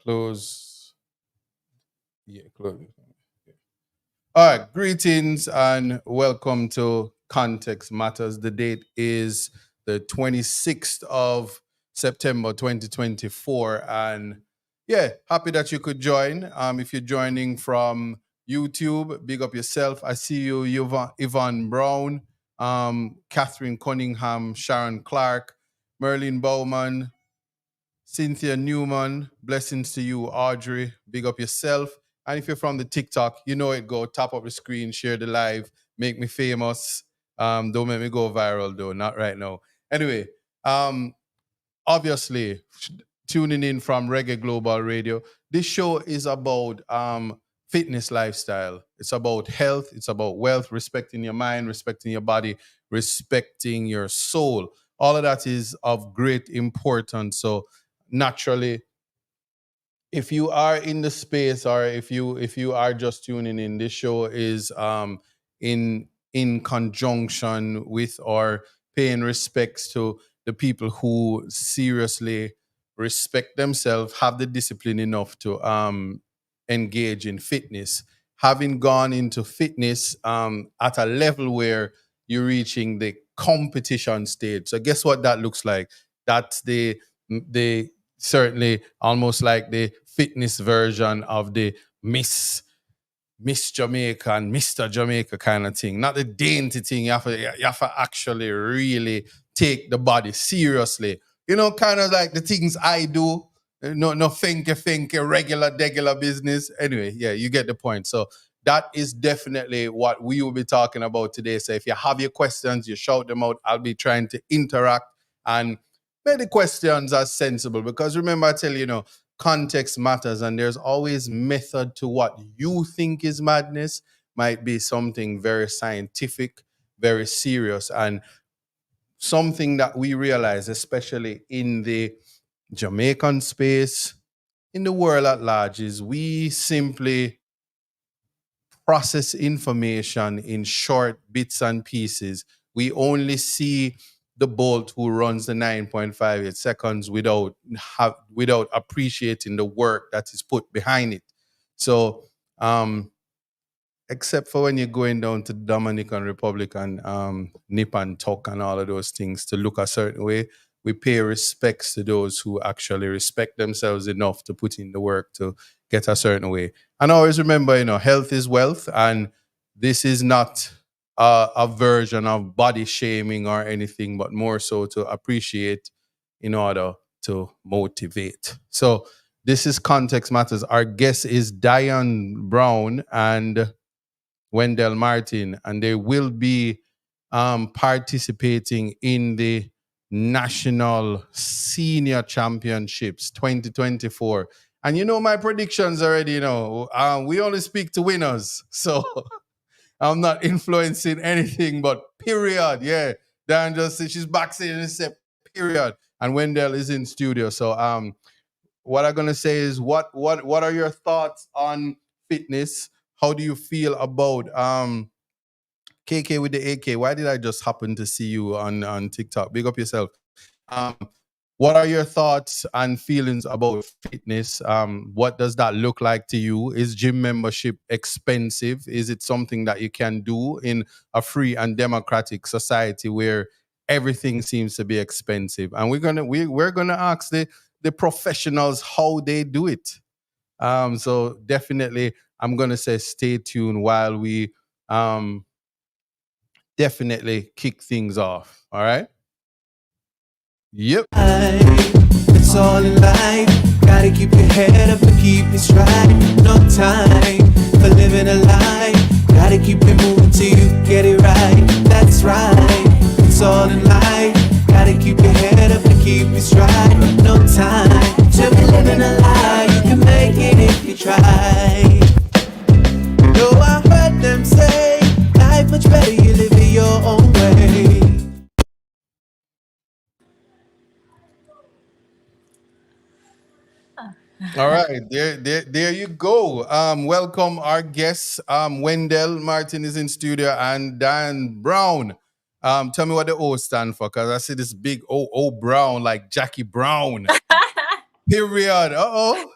Close. Yeah, close. All right. Greetings and welcome to Context Matters. The date is the 26th of September 2024. And yeah, happy that you could join. If you're joining from YouTube, big up yourself. I see you, Yvonne Brown, Catherine Cunningham, Sharon Clark, Merlin Bowman, Cynthia Newman, blessings to you, Audrey. Big up yourself. And if you're from the TikTok, you know it. Go top up the screen, share the live, make me famous. Don't make me go viral though, not right now. Anyway, um, obviously, tuning in from Reggae Global Radio. This show is about fitness lifestyle. It's about health. It's about wealth, respecting your mind, respecting your body, respecting your soul. All of that is of great importance. So naturally, if you are in the space or if you are just tuning in, this show is in conjunction with or paying respects to the people who seriously respect themselves, have the discipline enough to engage in fitness, having gone into fitness at a level where you're reaching the competition stage. So guess what that looks like? That's the certainly almost like the fitness version of the Miss Jamaica and Mr. Jamaica kind of thing. Not the dainty thing. You have to actually really take the body seriously. You know, kind of like the things I do. No finky regular business. Anyway, yeah, you get the point. So that is definitely what we will be talking about today. So if you have your questions, you shout them out. I'll be trying to interact and make the questions as sensible. Because remember, I tell you, context matters, and there's always method to what you think is madness. Might be something very scientific, very serious, and something that we realize, especially in the Jamaican space, in the world at large, is we simply process information in short bits and pieces. We only see the bolt who runs the 9.58 seconds without appreciating the work that is put behind it. So, except for when you're going down to Dominican Republic and nip and tuck and all of those things to look a certain way, we pay respects to those who actually respect themselves enough to put in the work to get a certain way. And always remember, health is wealth, and this is not a version of body shaming or anything, but more so to appreciate in order to motivate. So this is Context Matters. Our guest is Dianne Brown and Wendell Martin, and they will be participating in the National Senior Championships 2024. And you know my predictions already, we only speak to winners. So I'm not influencing anything, but period. Yeah. Dan just said she's backstage and said period. And Wendell is in studio. So what I'm gonna say is what are your thoughts on fitness? How do you feel about KK with the AK? Why did I just happen to see you on TikTok? Big up yourself. Um, what are your thoughts and feelings about fitness? What does that look like to you? Is gym membership expensive? Is it something that you can do in a free and democratic society where everything seems to be expensive? And we're gonna ask the professionals how they do it. So definitely, I'm gonna say stay tuned while we definitely kick things off. All right. Yep. It's all in life. Gotta keep your head up and keep it straight. No time for living a lie. Gotta keep it moving till you get it right. That's right. It's all in life. Gotta keep your head up and keep it straight. No time to be living a lie. You can make it if you try. No, I heard them say life much better you live it your own way. All right, there you go. Welcome our guests. Wendell Martin is in studio and Dan Brown. Tell me what the O stand for, because I see this big O Brown like Jackie Brown. Period. Uh oh.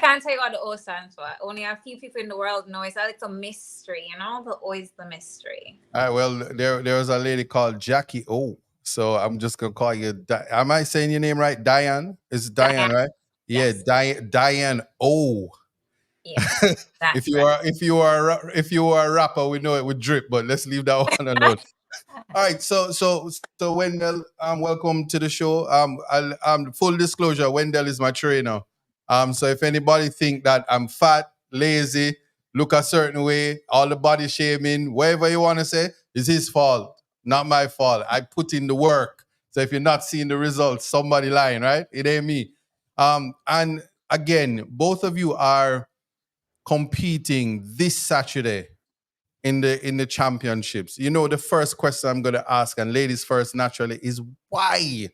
can't tell you what the O stands for. Only a few people in the world know. It's a little mystery, you know. The O is the mystery. All right. Well, there was a lady called Jackie O. So I'm just gonna call you. Am I saying your name right? Diane. It's Diane, Diane. right? Yeah, Yes. Diane O. Yes. if That's you right. are if you are if you are a rapper, we know it would drip. But let's leave that one alone. All right, so Wendell, welcome to the show. Full disclosure, Wendell is my trainer. So if anybody think that I'm fat, lazy, look a certain way, all the body shaming, whatever you want to say, is his fault, not my fault. I put in the work. So if you're not seeing the results, somebody lying, right? It ain't me. And again, both of you are competing this Saturday in the championships. You know, the first question I'm going to ask, and ladies first, naturally, is why?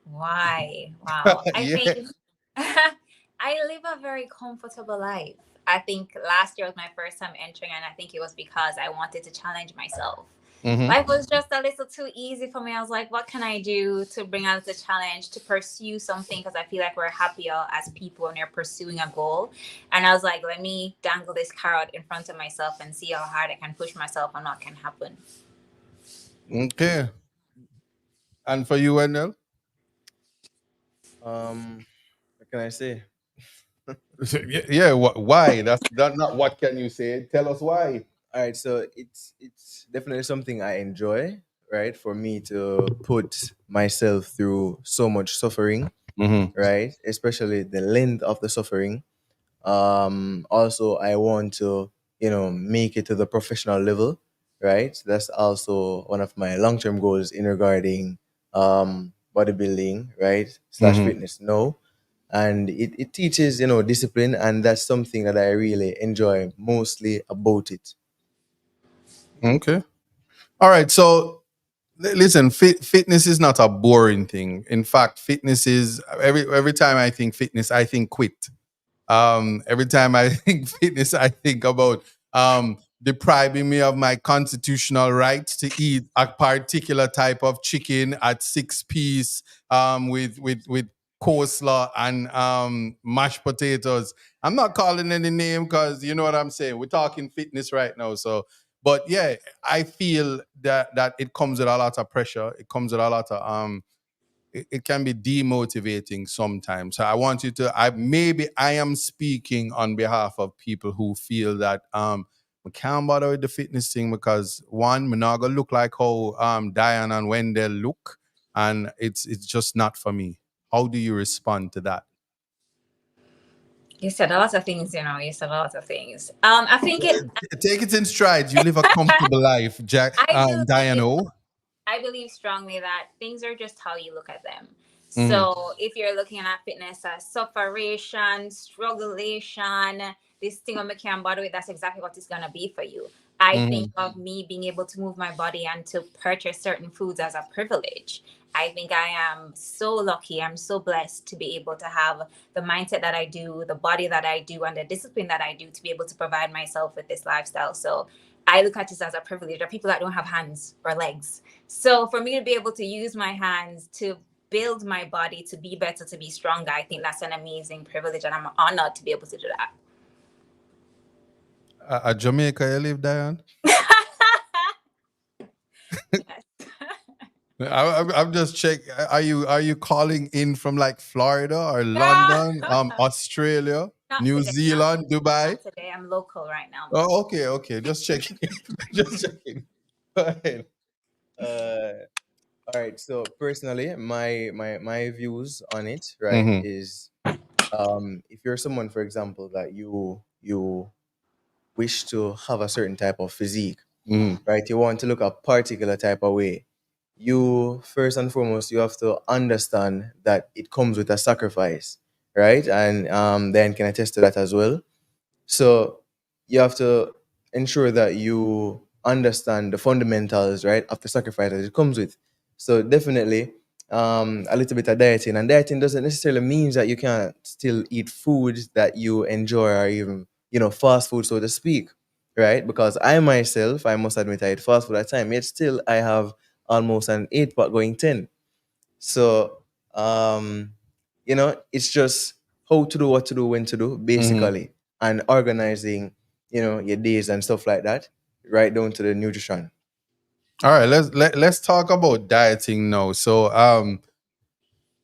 Why? Wow. I Yeah. think I live a very comfortable life. I think last year was my first time entering, and I think it was because I wanted to challenge myself. Mm-hmm. Life was just a little too easy for me. I was like, what can I do to bring out the challenge, to pursue something? Because I feel like we're happier as people when we're pursuing a goal. And I was like, let me dangle this carrot in front of myself and see how hard I can push myself and what can happen. Okay. And for you, Wendell? What can I say? Yeah, why? That's not what can you say. Tell us why. All right, so it's definitely something I enjoy, right? For me to put myself through so much suffering, Mm-hmm. right? Especially the length of the suffering. Also, I want to, make it to the professional level, right? That's also one of my long-term goals in regarding bodybuilding, right? Slash Mm-hmm. fitness. No. And it teaches, discipline, and that's something that I really enjoy mostly about it. Okay. All right. So listen, fitness is not a boring thing. In fact, fitness is every time I think fitness, I think quit. Every time I think fitness, I think about depriving me of my constitutional right to eat a particular type of chicken at 6 piece with coleslaw and mashed potatoes. I'm not calling any name because you know what I'm saying. We're talking fitness right now, so. But yeah, I feel that it comes with a lot of pressure. It comes with a lot of it can be demotivating sometimes. So I want you to maybe I am speaking on behalf of people who feel that we can't bother with the fitness thing because one, we're not gonna look like how Dianne and Wendell look, and it's just not for me. How do you respond to that? You said a lot of things, you know. You said a lot of things. I think it. Take it in strides. You live a comfortable life, Jack. I Dianne. believe O. I believe strongly that things are just how you look at them. Mhm. So if you're looking at fitness as sufferation, strugglation, this thing on making your body, that's exactly what it's gonna be for you. I think Mhm. of me being able to move my body and to purchase certain foods as a privilege. I think I am so lucky. I'm so blessed to be able to have the mindset that I do, the body that I do, and the discipline that I do to be able to provide myself with this lifestyle. So I look at this as a privilege. There are people that don't have hands or legs. So for me to be able to use my hands to build my body to be better, to be stronger, I think that's an amazing privilege, and I'm honored to be able to do that. At Jamaica, you live, Dianne? Yes. I'm just check. Are you calling in from like Florida or Yeah. London, Australia, Not New today. Not, Zealand, Dubai? not today. I'm local right now. I'm Oh, local. okay, okay. Just checking. Just checking. Go ahead. Uh, all right. So personally, my views on it, right, Mm-hmm. is if you're someone, for example, that you wish to have a certain type of physique, Mm-hmm. right? You want to look a particular type of way. You first and foremost, you have to understand that it comes with a sacrifice, right? And then can attest to that as well. So you have to ensure that you understand the fundamentals, right, of the sacrifice that it comes with. So definitely, a little bit of dieting, and dieting doesn't necessarily mean that you can't still eat food that you enjoy, or even fast food, so to speak, right? Because I myself, I must admit, I eat fast food at time, yet still I have almost an 8 pack going 10. So, um, it's just how to do, what to do, when to do, basically, and organizing, your days and stuff like that, right down to the nutrition. All right, let's talk about dieting now. So,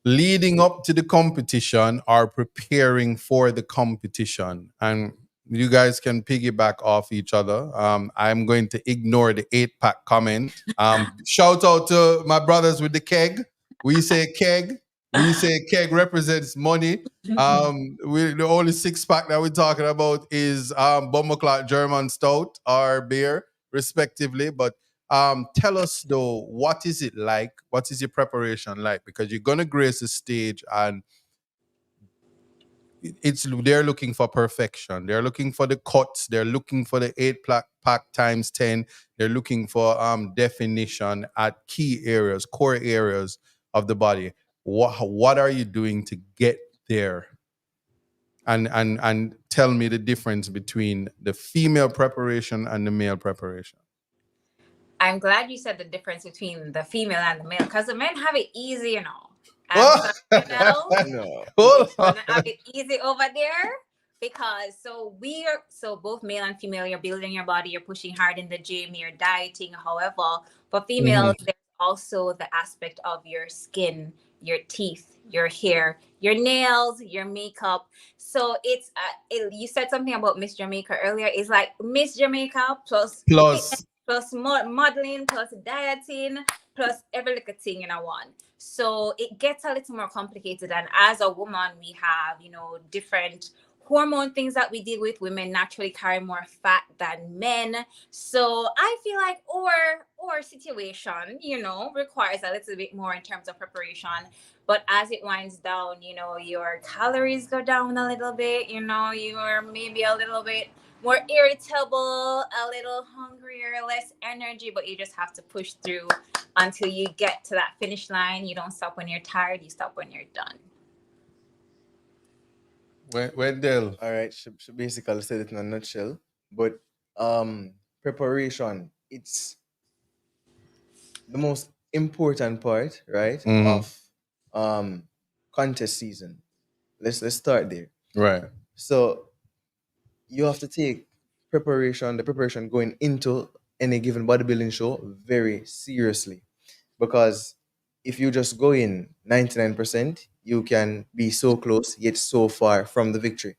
leading up to the competition or preparing for the competition, and you guys can piggyback off each other. I'm going to ignore the 8-pack comment. Shout out to my brothers with the keg. We say keg. We say keg represents money. The only 6-pack that we're talking about is Bumbleclot German Stout or beer, respectively. But tell us though, what is it like? What is your preparation like? Because you're gonna grace the stage, and they're looking for perfection. They're looking for the cuts. They're looking for the 8-pack times 10. They're looking for definition at key areas, core areas of the body. What are you doing to get there? And tell me the difference between the female preparation and the male preparation. I'm glad you said the difference between the female and the male, because the men have it easy, you know. Oh. So, you know, No. Hold on. gonna have it easy over there, because so both male and female, you're building your body, you're pushing hard in the gym, you're dieting. However, for females, there's also the aspect of your skin, your teeth, your hair, your nails, your makeup. So you said something about Miss Jamaica earlier. It's like Miss Jamaica plus Plus, plus modeling, plus dieting, plus every little thing in a one. So it gets a little more complicated. And as a woman, we have, different hormone things that we deal with. Women naturally carry more fat than men. So I feel like our situation, requires a little bit more in terms of preparation. But as it winds down, your calories go down a little bit, you're maybe a little bit more irritable, a little hungrier, less energy, but you just have to push through until you get to that finish line. You don't stop when you're tired, you stop when you're done. Wendell. All right, should basically said it in a nutshell. But preparation, it's the most important part, right, of contest season. Let's start there. Right. So you have to take the preparation going into any given bodybuilding show very seriously, because if you just go in 99%, you can be so close yet so far from the victory,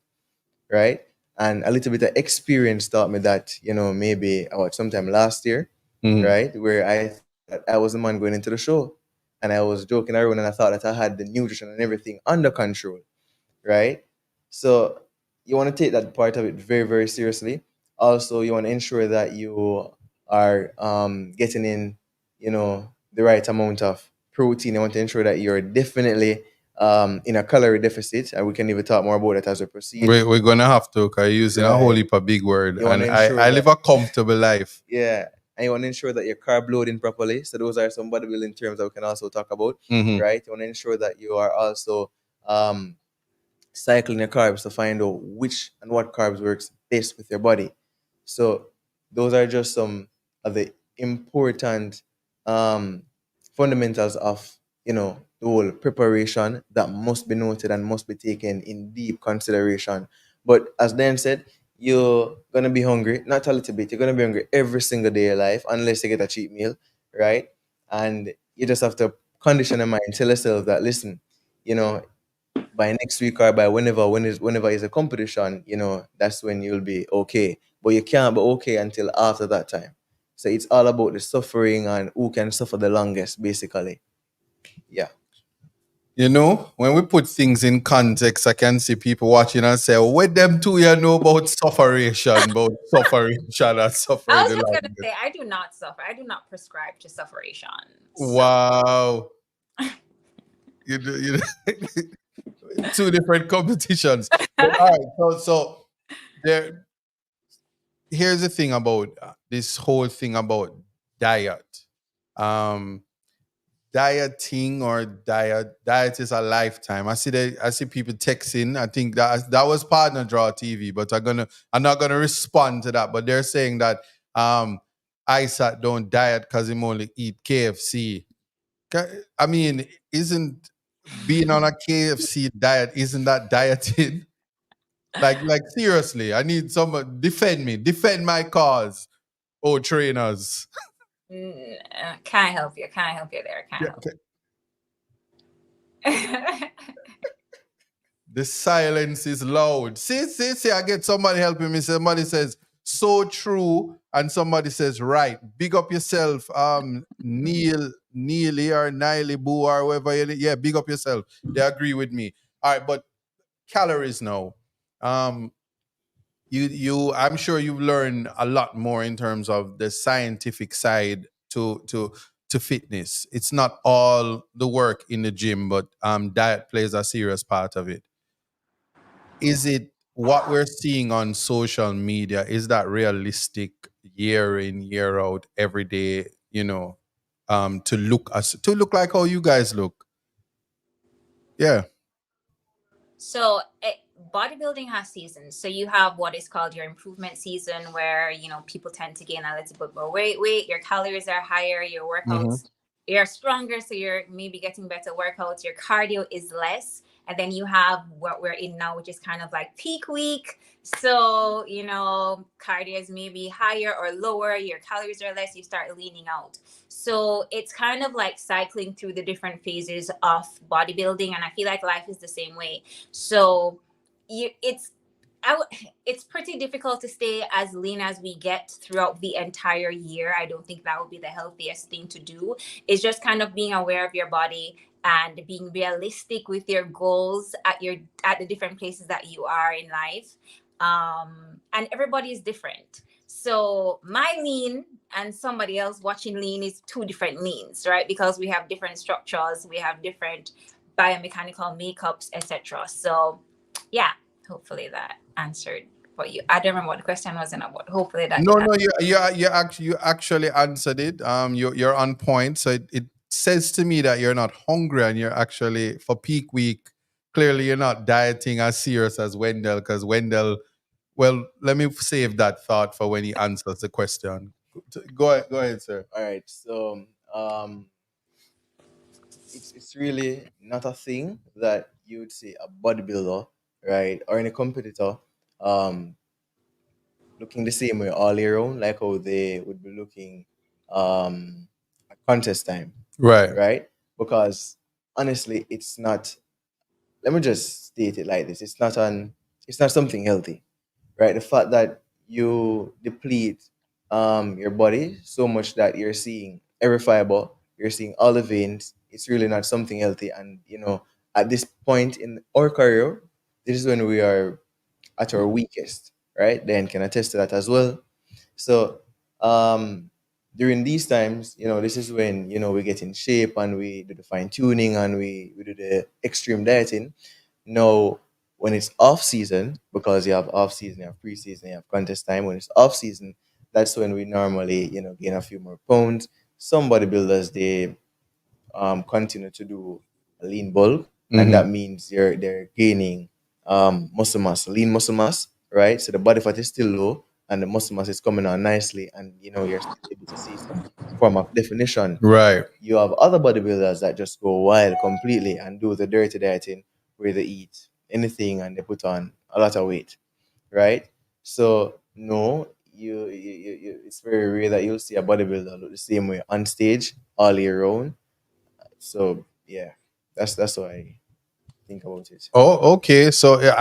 right? And a little bit of experience taught me that, maybe about sometime last year, right, where I thought that I was the man going into the show, and I was joking around, and I thought that I had the nutrition and everything under control, right? So you want to take that part of it very, very seriously. Also, you want to ensure that you are getting in, the right amount of protein. You want to ensure that you're definitely in a calorie deficit, and we can even talk more about it as we proceed. We're gonna have to, because you're using a whole heap of big word, You wanna and I ensure live that- a comfortable life. Yeah, and you want to ensure that you're carb loading properly. So those are some bodybuilding terms that we can also talk about, right? You want to ensure that you are also cycling your carbs to find out which and what carbs works best with your body. So those are just some of the important fundamentals of the whole preparation that must be noted and must be taken in deep consideration. But as Dan said, you're gonna be hungry, not a little bit, you're gonna be hungry every single day of your life unless you get a cheat meal, right? And you just have to condition your mind, tell yourself that, listen, by next week or by whenever is a competition, that's when you'll be okay. But you can't be okay until after that time. So it's all about the suffering and who can suffer the longest, basically. Yeah. When we put things in context, I can see people watching and say, "What them two you know about sufferation, and suffering I was the just going to longest?" say, I do not suffer. I do not prescribe to sufferation. Wow. you two different competitions. But, all right, so there. Here's the thing about this whole thing about diet. Um, Dieting or diet is a lifetime. I see people texting. I think that was partner draw TV, but I'm not gonna respond to that. But they're saying that Isaac don't diet because him only eat KFC. I mean, being on a KFC diet, isn't that dieting? Like seriously, I need someone defend me, defend my cause. Oh, trainers. Can't help you. Can't help you there. Can't Yeah, help. the silence is loud. See, I get somebody helping me. Somebody says, so true. And somebody says, right. Big up yourself. Neely or Niley Boo or whoever. Yeah, big up yourself. They agree with me. All right, but calories now. I'm sure you've learned a lot more in terms of the scientific side to fitness. It's not all the work in the gym, but diet plays a serious part of it. Is it what we're seeing on social media? Is that realistic year in, year out, every day, to look like how you guys look? Yeah. So bodybuilding has seasons. So you have what is called your improvement season, where people tend to gain a little bit more weight. Your calories are higher. Your Mm-hmm. workouts you're stronger, so you're maybe getting better workouts. Your cardio is less, and then you have what we're in now, which is kind of like peak week. So cardio is maybe higher or lower. Your calories are less. You start leaning out. So it's kind of like cycling through the different phases of bodybuilding, and I feel like life is the same way. So it's it's pretty difficult to stay as lean as we get throughout the entire year. I don't think that would be the healthiest thing to do. It's just kind of being aware of your body and being realistic with your goals at the different places that you are in life. And everybody is different. So my lean and somebody else watching lean is two different leans, right? Because we have different structures, we have different biomechanical makeups, etc. So yeah, hopefully that answered for you. I don't remember what the question was about. Hopefully that No, did no, you actually answered it. You're on point. So it says to me that you're not hungry and you're actually for peak week. Clearly, you're not dieting as serious as Wendell, because Wendell. Well, let me save that thought for when he answers the question. Go ahead, sir. All right. So it's really not a thing that you would say a bodybuilder, right, or any competitor um looking the same way all year round, like how they would be looking at contest time, Right. right? Because honestly, it's not. Let me just state it like this: it's not something healthy, right? The fact that you deplete your body so much that you're seeing every fiber, you're seeing all the veins. It's really not something healthy, and at this point in our career, this is when we are at our weakest, right? Then can attest to that as well. So um, during these times, this is when we get in shape and we do the fine tuning and we do the extreme dieting. Now, when it's off season, because you have off season, you have pre-season, you have contest time. When it's off season, that's when we normally gain a few more pounds. Some bodybuilders, they continue to do a lean bulk, and Mm-hmm. that means they're gaining muscle mass, lean muscle mass, right? So the body fat is still low, and the muscle mass is coming on nicely, and you're still able to see some form of definition. Right. You have other bodybuilders that just go wild completely and do the dirty dieting, where they eat anything and they put on a lot of weight, right? So no, it's very rare that you'll see a bodybuilder look the same way on stage all year round. So yeah, that's what I think about it. Oh, okay. So yeah,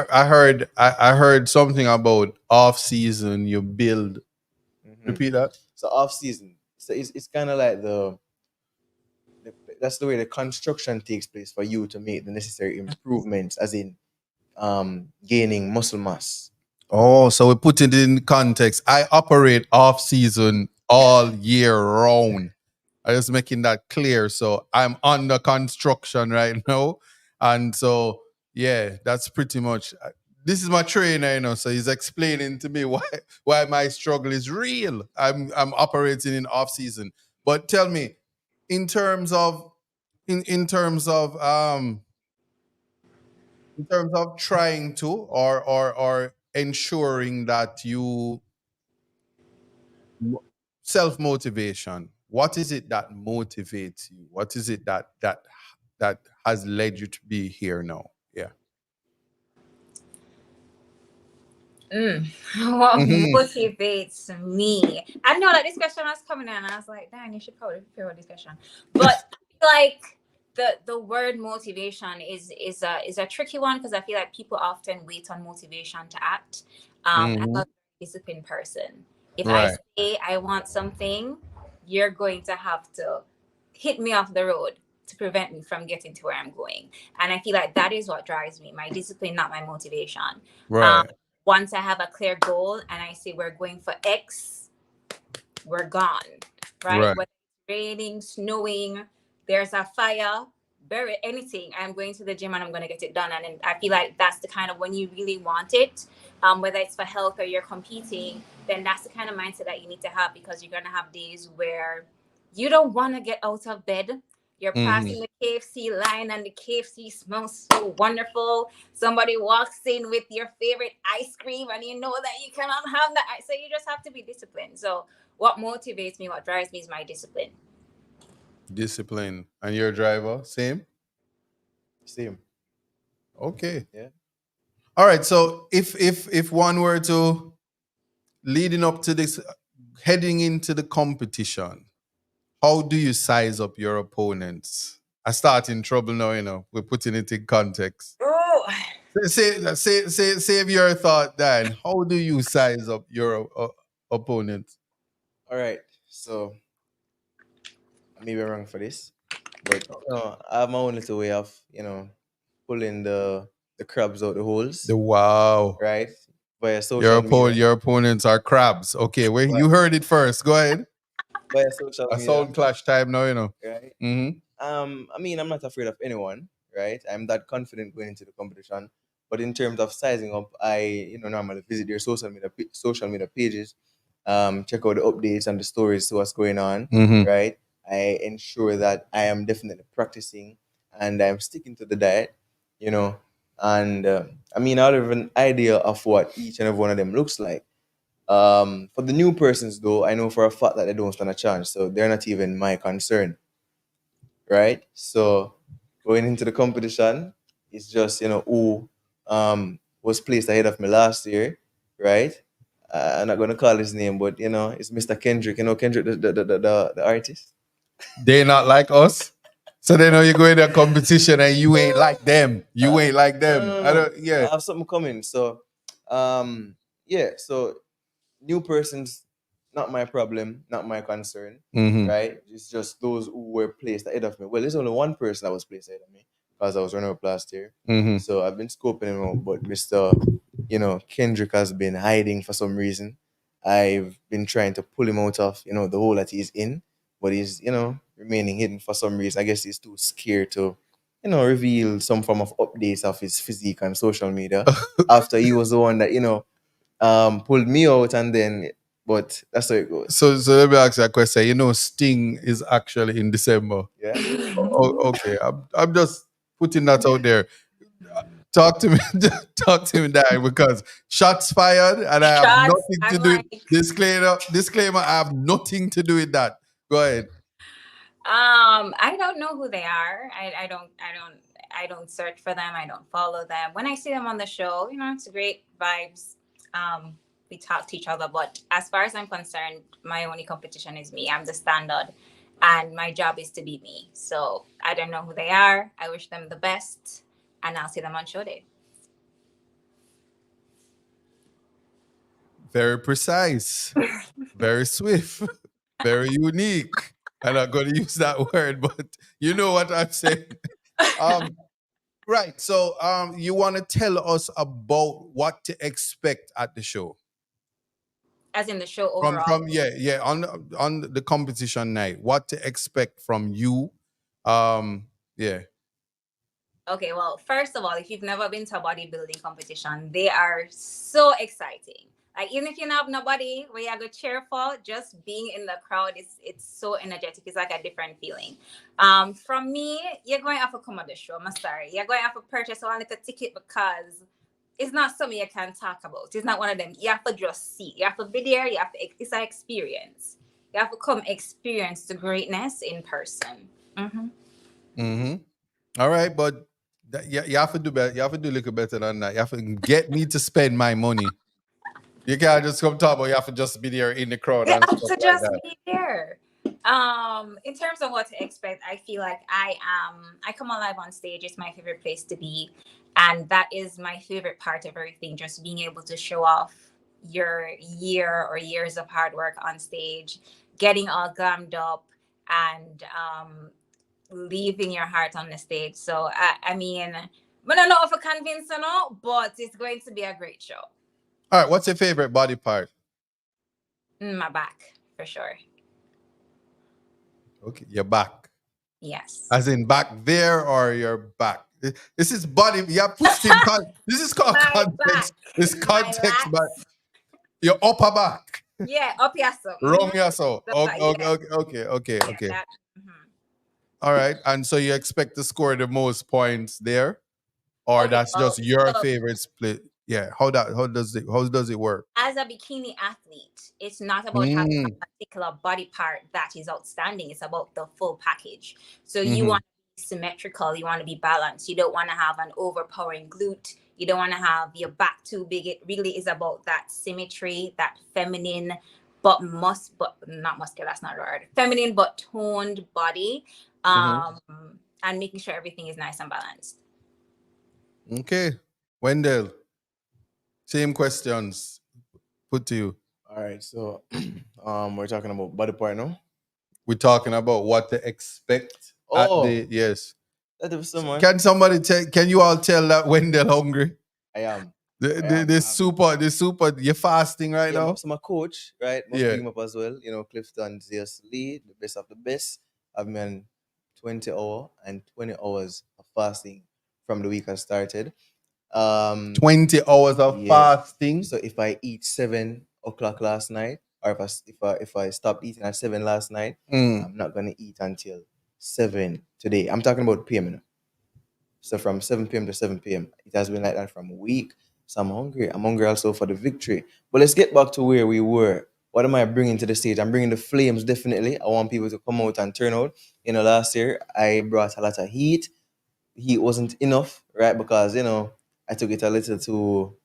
I heard something about off season. You build. Hmm. Repeat that. So off season, so it's kind of like that's the way the construction takes place for you to make the necessary improvements, as in gaining muscle mass. Oh, so we put it in context. I operate off season all year round. I just making that clear. So I'm under construction right now, and so yeah, that's pretty much. This is my trainer, so he's explaining to me why my struggle is real. I'm operating in off season, but tell me, in terms of in terms of trying to or ensuring that you self motivation, what is it that motivates you? What is it that that has led you to be here now? Yeah. What Mhm. motivates me? I know that this question was coming in, and I was like, "Damn, you should probably prepare for this question." But like the word motivation is a tricky one because I feel like people often wait on motivation to act. I'm Mhm. a disciplined person. If I Right. say I want something, you're going to have to hit me off the road to prevent me from getting to where I'm going. And I feel like that is what drives me, my discipline, not my motivation. Um, Right. Once I have a clear goal and I say we're going for X, we're gone, right? Right. Whether it's raining, snowing, there's a fire, bury anything. I'm going to the gym and I'm going to get it done. And I feel like that's the kind of when you really want it, whether it's for health or you're competing, then that's the kind of mindset that you need to have because you're going to have days where you don't want to get out of bed. You're Mhm. passing the KFC line and the KFC smells so wonderful. Somebody walks in with your favorite ice cream and you know that you cannot have that. So you just have to be disciplined. So what motivates me, what drives me is my discipline. Discipline. And your driver, same? Same. Okay. Yeah. All right. So if one were to leading up to this, heading into the competition, how do you size up your opponents? I start in trouble now, we're putting it in context. Oh, Save your thought, Dan. How do you size up your opponent? All right. So I may be wrong for this, but I have my own little way of pulling the crabs out the holes, The wow. right? Via social media. Your opponents are crabs. Okay, wait, Via, you heard it first. Go ahead. via social A media, sound clash time now, right? Mm-hmm. I mean, I'm not afraid of anyone, right? I'm that confident going into the competition. But in terms of sizing up, I normally visit their social media pages, check out the updates and the stories to what's going on, Mm-hmm. right? I ensure that I am definitely practicing and I'm sticking to the diet, you know. And I mean, I have an idea of what each and every one of them looks like. For the new persons, though, I know for a fact that they don't stand a chance, so they're not even my concern, right? So going into the competition, it's just who was placed ahead of me last year, right? I'm not gonna call his name, but it's Mr. Kendrick. You know Kendrick, the artist. They not like us. So they know you go in a competition and you ain't like them. You ain't like them. I No. don't yeah. I have something coming. So, yeah. So new persons, not my problem, not my concern, Mm-hmm. right? It's just those who were placed ahead of me. Well, there's only one person that was placed ahead of me because I was running up last year. Mm-hmm. So I've been scoping him out, but Mr. Kendrick has been hiding for some reason. I've been trying to pull him out of, the hole that he's in, but he's, remaining hidden for some reason. I guess he's too scared to, reveal some form of updates of his physique on social media after he was the one that, pulled me out and then but that's how it goes. So let me ask you a question. Sting is actually in December. Yeah. Okay. I'm just putting that out there. Talk to me, talk to me, Dan, because shots fired, and I have shots. nothing to I'm do. like, Disclaimer. I have nothing to do with that. Go ahead. I don't know who they are. I don't search for them. I don't follow them. When I see them on the show, it's great vibes. We talk to each other, but as far as I'm concerned, my only competition is me. I'm the standard, and my job is to beat me. So I don't know who they are. I wish them the best, and I'll see them on show day. Very precise, very swift, very unique. I'm not going to use that word, but you know what I'm saying. Um, right. So, you want to tell us about what to expect at the show? As in the show From overall. yeah on the competition night, what to expect from you? Yeah. Okay, well, first of all, if you've never been to a bodybuilding competition, they are so exciting. Like even if you don't have nobody where you go cheer for, just being in the crowd is it's so energetic. It's like a different feeling. From me, you're going to have to come on the show. I'm sorry. You're going to have to purchase one little ticket because it's not something you can talk about. It's not one of them. You have to just see. You have to be there. It's an experience. You have to come experience the greatness in person. Mm-hmm. Mm-hmm. All right, but you have to do better. You have to do a little better than that. You have to get me to spend my money. You can't just come talk about you have to just be there in the crowd You and have stuff to like just that. be there. In terms of what to expect, I feel like I come alive on stage. It's my favorite place to be, and that is my favorite part of everything. Just being able to show off your year or years of hard work on stage, getting all glammed up, and leaving your heart on the stage. So I mean, I don't know if I convince or not, but it's going to be a great show. All right, what's your favorite body part? My back, for sure. Okay, your back. Yes. As in back there or your back. This is body. You have put in this is called My back, context. This my context, but lats. your upper back. Yeah, up here, so. Wrong, yeah, so. Okay, Yeah, okay, okay, okay, yeah, okay. that. Mhm. All right. And so you expect to score the most points there? Or Okay, that's well, just your so favorite split? Yeah. How does it work? as a bikini athlete, it's not about having Mm, a particular body part that is outstanding. It's about the full package. So you hmm want to be symmetrical, you want to be balanced. You don't want to have an overpowering glute. You don't want to have your back too big. It really is about that symmetry, that feminine but not muscular, that's not the word. Feminine but toned body. hmm Um and making sure everything is nice and balanced. Okay. Wendell, same questions put to you. All right, so we're talking about body part now. We're talking about what to expect at Oh, the yes. that was someone. Can somebody tell? Can you all tell that Wendell hungry? I am. The, I the, am. the super, the super. You're fasting right Yeah, now. so my coach, right, must Yeah. big him up as well. You know, Clifton Zeus Lee, the best of the best. I've been 20 hours of fasting from the week I started. 20 hours of Yeah. fasting. So if I eat 7 o'clock last night, or if I stopped eating at 7 last night, Mm. I'm not gonna eat until 7 today. I'm talking about PM. You know? So from 7 p.m. to 7 p.m. It has been like that from a week. So I'm hungry. I'm hungry also for the victory. But let's get back to where we were. What am I bringing to the stage? I'm bringing the flames, definitely. I want people to come out and turn out. You know, last year I brought a lot of heat. Heat wasn't enough, right? Because, I took it a little too.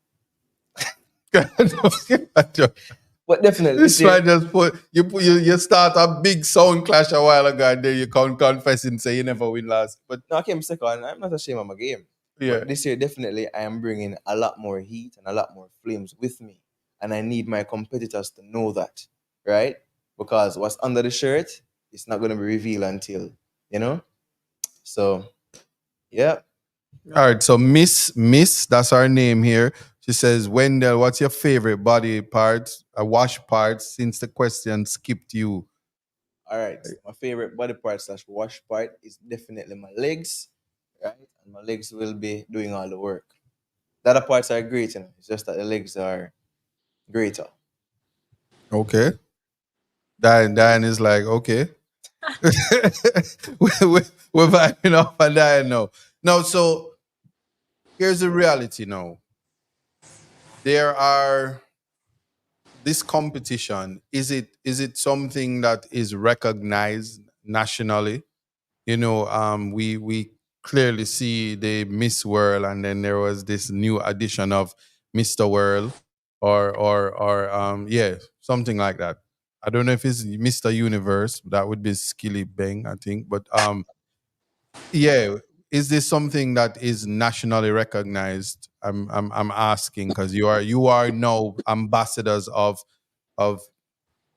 But definitely this This year. man just you start a big sound clash a while ago and then you come confessing say you never win last. But No, I came second. I'm not ashamed of my game. yeah. But this year, definitely, I am bringing a lot more heat and a lot more flames with me. And I need my competitors to know that, right? Because what's under the shirt, it's not going to be revealed until, you know? So, yeah. All right, so Miss, that's our name here. She says, Wendell, what's your favorite body part, a wash part, since the question skipped you? All right. So my favorite body part slash wash part is definitely my legs, right? And my legs will be doing all the work. The other parts are great, It's just that the legs are greater. Okay. Dianne is like, okay. We're vibing off and Dianne now. No, so here's the reality now. There are this competition, is it something that is recognized nationally? We clearly see the Miss World, and then there was this new addition of Mr. World, or yeah, something like that. I don't know if it's Mr. Universe. That would be Skilly Bang, I think. But yeah, is this something that is nationally recognized? I'm asking because you are now ambassadors of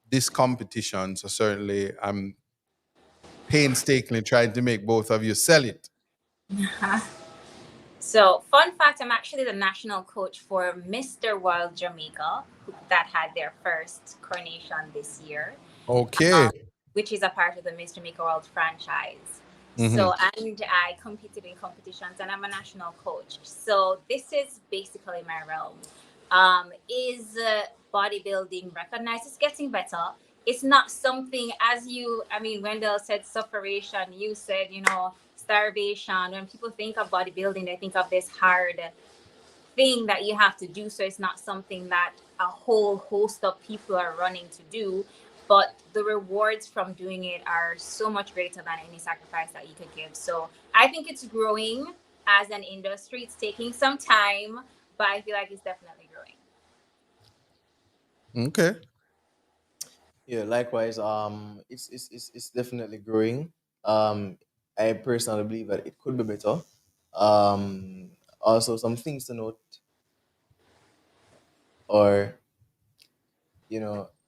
this competition. So certainly, I'm painstakingly trying to make both of you sell it. So, fun fact, I'm actually the national coach for Mr. World Jamaica, that had their first coronation this year, Okay. um, which is a part of the Miss Jamaica World franchise. hmm So, and I competed in competitions, and I'm a national coach. So, this is basically my realm. Is bodybuilding recognized? It's getting better. It's not something, as Wendell said sufferation, you said, starvation. When people think of bodybuilding, they think of this hard thing that you have to do. So it's not something that a whole host of people are running to do. but the rewards from doing it are so much greater than any sacrifice that you could give. So I think it's growing as an industry. It's taking some time, but I feel like it's definitely growing. Okay. Yeah, likewise. It's definitely growing. I personally believe that it could be better. Also, some things to note, or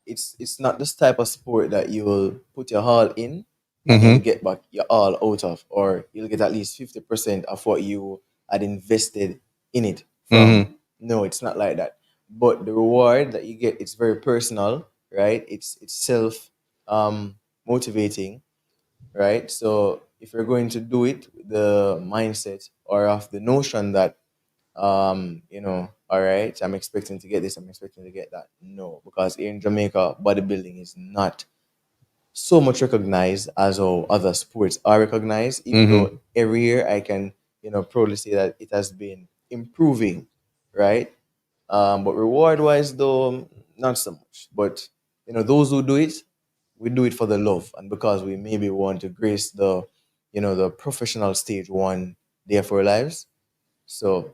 it's not this type of sport that you will put your all in and you'll Mm-hmm. get back your all out of, or you'll get at least 50% of what you had invested in it from. Mm-hmm. No, it's not like that. But the reward that you get, it's very personal, right? It's self motivating, right? So if you're going to do it, the mindset or of the notion that all right, I'm expecting to get this, I'm expecting to get that. No, because here in Jamaica, bodybuilding is not so much recognized as how other sports are recognized, even Mm-hmm. though every year I can, proudly say that it has been improving, right? But reward wise, though, not so much. But, those who do it, we do it for the love and because we maybe want to grace the professional stage one day of our lives. So,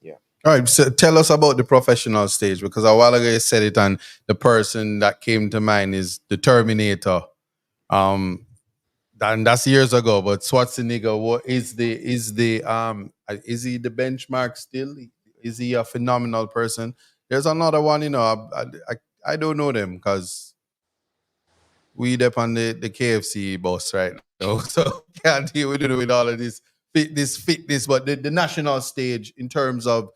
yeah. All right, so tell us about the professional stage because a while ago you said it, and the person that came to mind is the Terminator. Um, and that's years ago. But Schwarzenegger, what is he the benchmark still? Is he a phenomenal person? There's another one, I don't know them because we up on the KFC bus right now, so can't deal with all of this fitness, but the national stage in terms of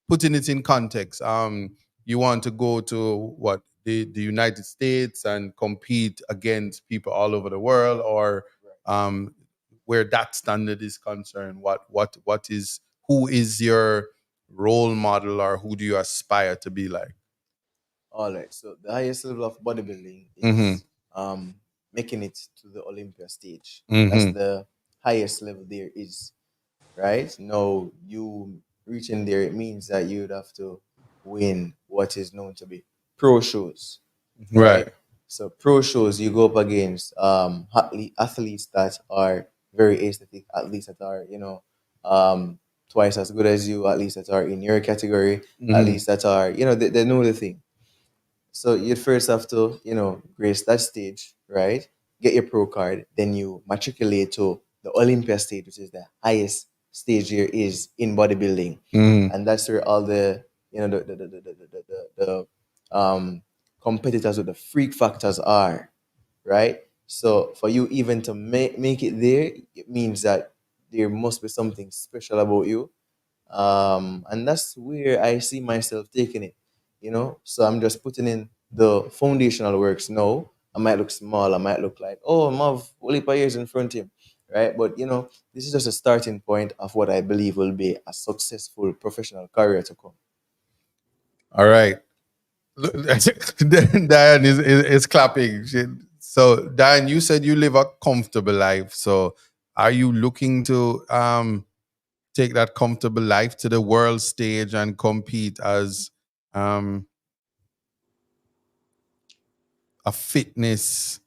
putting it in context. You want to go to what the United States and compete against people all over the world, or um, where that standard is concerned. What is who is your role model, or who do you aspire to be like? All right. So the highest level of bodybuilding Mm-hmm. is making it to the Olympia stage. That's Mm-hmm. the highest level there is. Right? Now you reaching there, it means that you'd have to win what is known to be pro shows. Right. Right? So pro shows you go up against athletes that are very aesthetic, athletes that are, twice as good as you, athletes that are in your category, Mm-hmm. athletes that are, they know the thing. So you'd first have to, grace that stage, right? Get your pro card, then you matriculate to the Olympia stage, which is the highest stage here is in bodybuilding, Mm-hmm. and that's where all the, the competitors with the freak factors are, right? So for you even to make it there, it means that there must be something special about you, and that's where I see myself taking it, So I'm just putting in the foundational works now. I might look small, I might look like, oh, I'm of only years in front of him, right? But this is just a starting point of what I believe will be a successful professional career to come. All right. Look, Diane is clapping. So, Diane, you said you live a comfortable life. So, are you looking to take that comfortable life to the world stage and compete as um, a fitness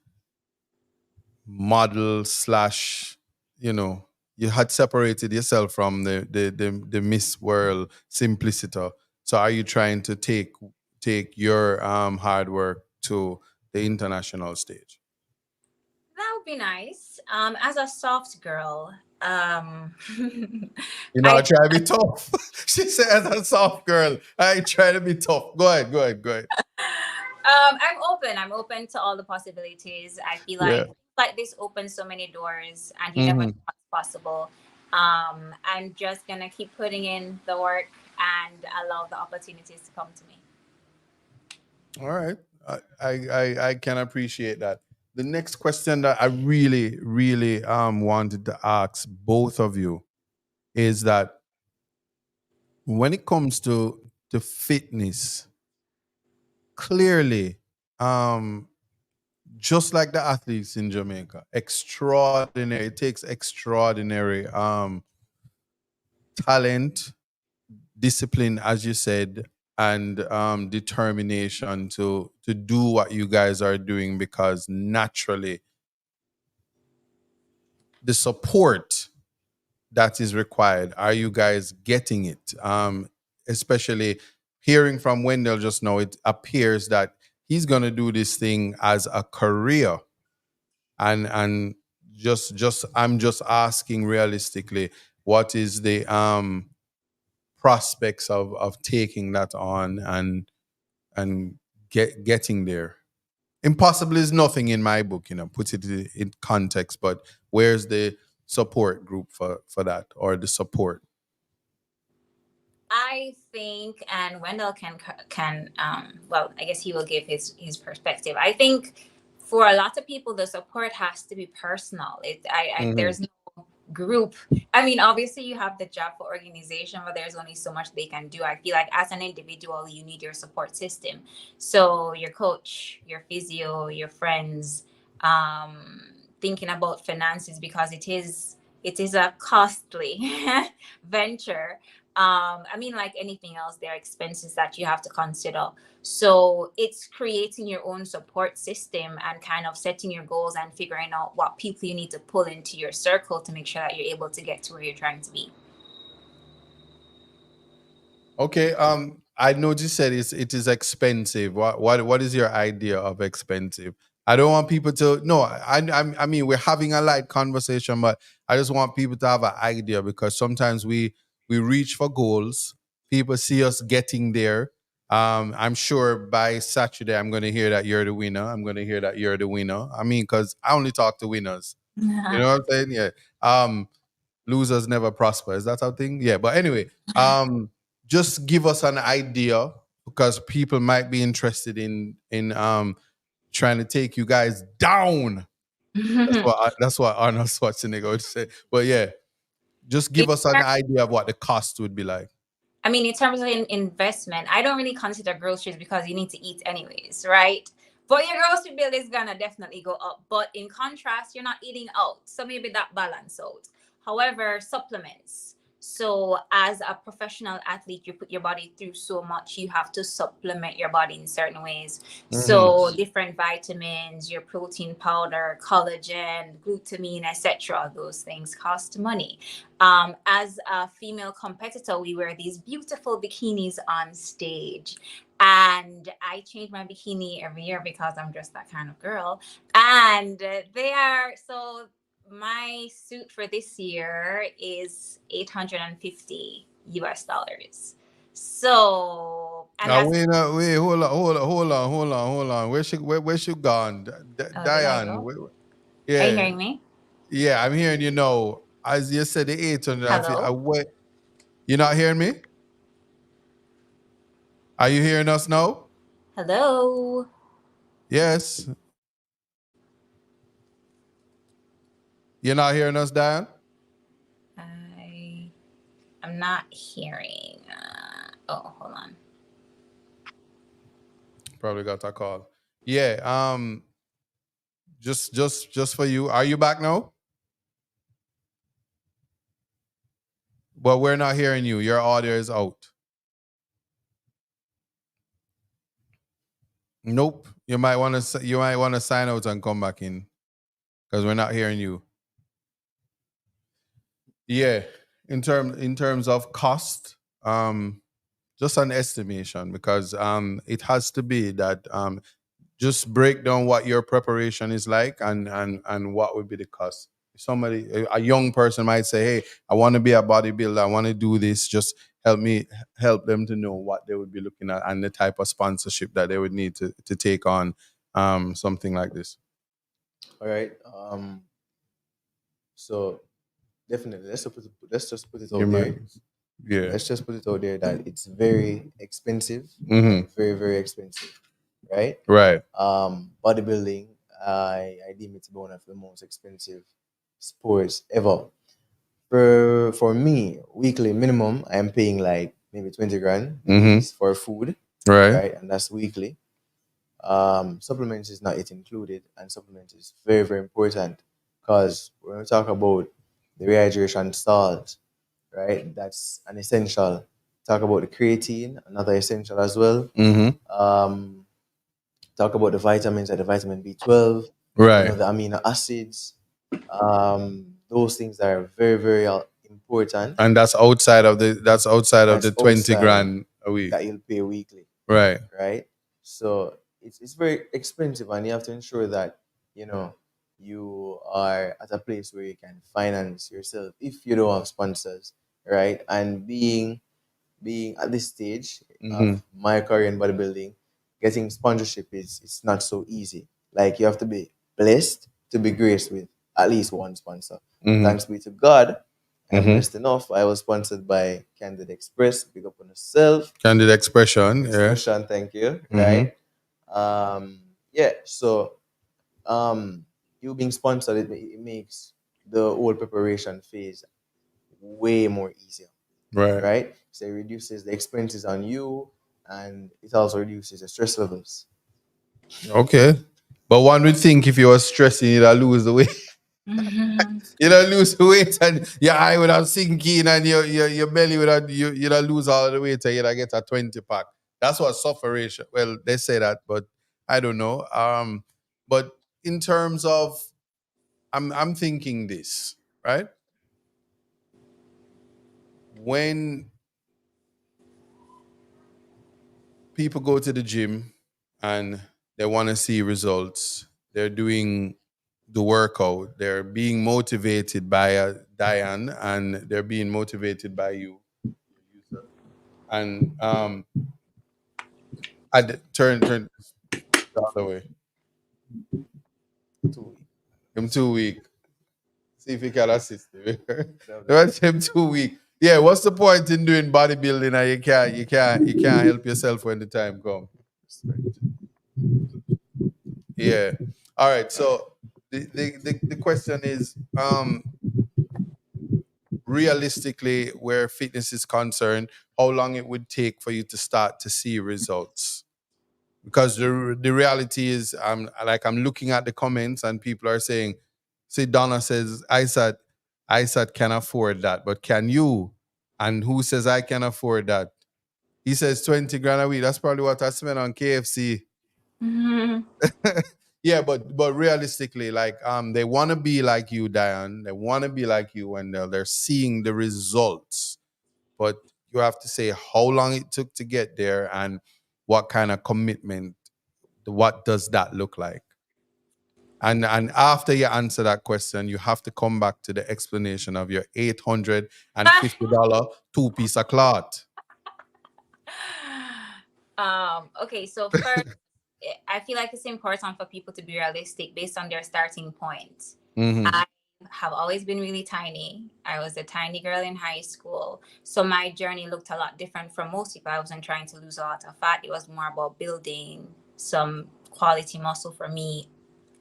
model slash, you know, you had separated yourself from the Miss World simpliciter. So, are you trying to take your hard work to the international stage? That would be nice. As a soft girl, You know, I I try to be tough. She says, "As a soft girl, I try to be tough." Go ahead, go ahead, go ahead. I'm open. I'm open to all the possibilities. I feel Yeah. like this opens so many doors, and you never know Hmm. what's possible. I'm just gonna keep putting in the work and allow the opportunities to come to me. All right. I can appreciate that. The next question that I really wanted to ask both of you is that when it comes to fitness, clearly, um, just like the athletes in Jamaica, extraordinary. It takes extraordinary talent, discipline, as you said, and determination to do what you guys are doing, because naturally the support that is required, are you guys getting it? Especially hearing from Wendell just now, it appears that he's going to do this thing as a career. And just I'm just asking realistically, what is the prospects of taking that on and getting there? Impossible is nothing in my book, put it in context, but where's the support group for that, or the support? I think, and Wendell can well, I guess he will give his perspective. I think for a lot of people, the support has to be personal. Mm-hmm. There's no group. I mean, obviously you have the job for organization, but there's only so much they can do. I feel like as an individual, you need your support system. So your coach, your physio, your friends, thinking about finances, because it is a costly venture. I mean, like anything else, there are expenses that you have to consider. So it's creating your own support system and kind of setting your goals and figuring out what people you need to pull into your circle to make sure that you're able to get to where you're trying to be. Okay. I know you said it is expensive. What is your idea of expensive? I don't want people to no. I mean, we're having a light conversation, but I just want people to have an idea, because sometimes we reach for goals. People see us getting there. I'm sure by Saturday I'm going to hear that you're the winner. I'm going to hear that you're the winner. I mean, because I only talk to winners. You know what I'm saying? Yeah. Losers never prosper. Is that our thing? Yeah. But anyway, just give us an idea, because people might be interested in trying to take you guys down. That's what Arnold Schwarzenegger would say. But yeah, just give us an idea of what the cost would be like. I mean, in terms of investment, I don't really consider groceries because you need to eat anyways, right? But your grocery bill is gonna definitely go up. But in contrast, you're not eating out, so maybe that balance out. However, supplements. So as a professional athlete, you put your body through so much, you have to supplement your body in certain ways. So different vitamins, your protein powder, collagen, glutamine, etc. Those things cost money. As a female competitor, we wear these beautiful bikinis on stage. And I change my bikini every year because I'm just that kind of girl. And they are so my suit for this year is 850 US dollars. So, and Now that's, wait, hold on. Where she gone? oh, did I Diane, go? Are you yeah, hearing me? yeah, I'm hearing you now. As you said, the 850. Hello? You're not hearing me? Are you hearing us now? Hello? Yes. You're not hearing us, Diane? I'm not hearing. Oh, hold on. Probably got a call. Yeah. Just for you. Are you back now? But we're not hearing you. Your audio is out. Nope. You might want to sign out and come back in, because we're not hearing you. Yeah. In terms of cost, just an estimation, because it has to be that just break down what your preparation is like, and what would be the cost. Somebody, a young person might say, hey, I want to be a bodybuilder, I want to do this, just help them to know what they would be looking at, and the type of sponsorship that they would need to take on something like this. All right. So definitely, let's just put it You out might. there. Yeah. Let's just put it out there that it's very expensive, Mm-hmm. very very expensive, right? Right. Bodybuilding, I deem it to be one of the most expensive sports ever. For me, weekly minimum, I'm paying like maybe 20 grand Mm-hmm. for food, Right. right? And that's weekly. Supplements is not yet included, and supplements is very very important, because when we talk about the rehydration salt, right? That's an essential. talk about the creatine, another essential as well. Mm-hmm. Um, talk about the vitamins, like the vitamin B12, Right. the amino acids. Those things are very, very important. And that's outside of the That's 20 outside grand a week. that you'll pay weekly, Right. right? So it's very expensive, and you have to ensure that you know you are at a place where you can finance yourself if you don't have sponsors, right? And being at this stage Mm-hmm. of my career in bodybuilding, getting sponsorship is it's not so easy. Like you have to be blessed to be graced with at least one sponsor. Mm-hmm. Thanks be to God, I'm Mm-hmm. blessed enough. I was sponsored by Candid Express. Big up on yourself. Candid expression. Yeah. Expression, thank you. Mm-hmm. Right. Yeah. So you being sponsored, it makes the whole preparation phase way more easier, Right. right? So it reduces the expenses on you, and it also reduces the stress levels. Okay. But one would think if you were stressing, you'd lose the weight. You'd lose the weight and your eye would have sinking and your belly would have, you'd lose all the weight and you'd get a 20 pack. That's what sufferation. Well, they say that, but I don't know. But in terms of I'm thinking this, right? When people go to the gym and they want to see results, they're doing the workout, they're being motivated by Dianne, and they're being motivated by you. And turn the other way. 2 week. I'm 2 week. See if you can assist me. That's him 2 week. Yeah, what's the point in doing bodybuilding and you can't help yourself when the time comes? Yeah. All right. So the question is, realistically, where fitness is concerned, how long it would take for you to start to see results? Because the reality is, I'm looking at the comments and people are saying, see, Donna says, ISAT can afford that, but can you? And who says I can afford that? He says 20 grand a week. That's probably what I spend on KFC. Yeah, but realistically, like they want to be like you, Dianne. They want to be like you, and they're seeing the results. But you have to say how long it took to get there and what kind of commitment. What does that look like? And after you answer that question, you have to come back to the explanation of your $850 two-piece of cloth. Okay, so first, I feel like it's important for people to be realistic based on their starting point. Mm-hmm. I have always been really tiny. I was a tiny girl in high school. So my journey looked a lot different from most people. I wasn't trying to lose a lot of fat. It was more about building some quality muscle for me,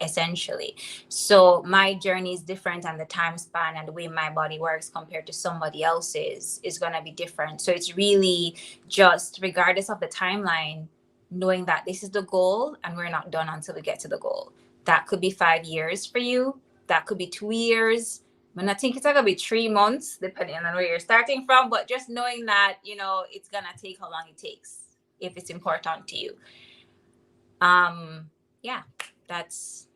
essentially. So my journey is different, and the time span and the way my body works compared to somebody else's is going to be different. So it's really just, regardless of the timeline, knowing that this is the goal and we're not done until we get to the goal. That could be 5 years for you. That could be 2 years. I mean, I think it's going to be 3 months, depending on where you're starting from. But just knowing that, it's going to take how long it takes if it's important to you. Yeah, that's...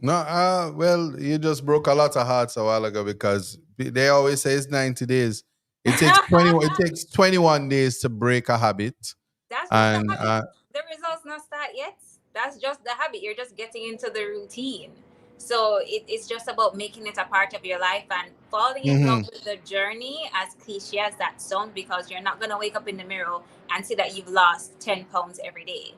No, well, you just broke a lot of hearts a while ago because they always say it's 90 days. It takes 21 days to break a habit. That's just And the habit. The results not start yet. That's just the habit. You're just getting into the routine. So it's just about making it a part of your life and falling in love with the journey, as cliche as that sounds, because you're not going to wake up in the mirror and see that you've lost 10 pounds every day.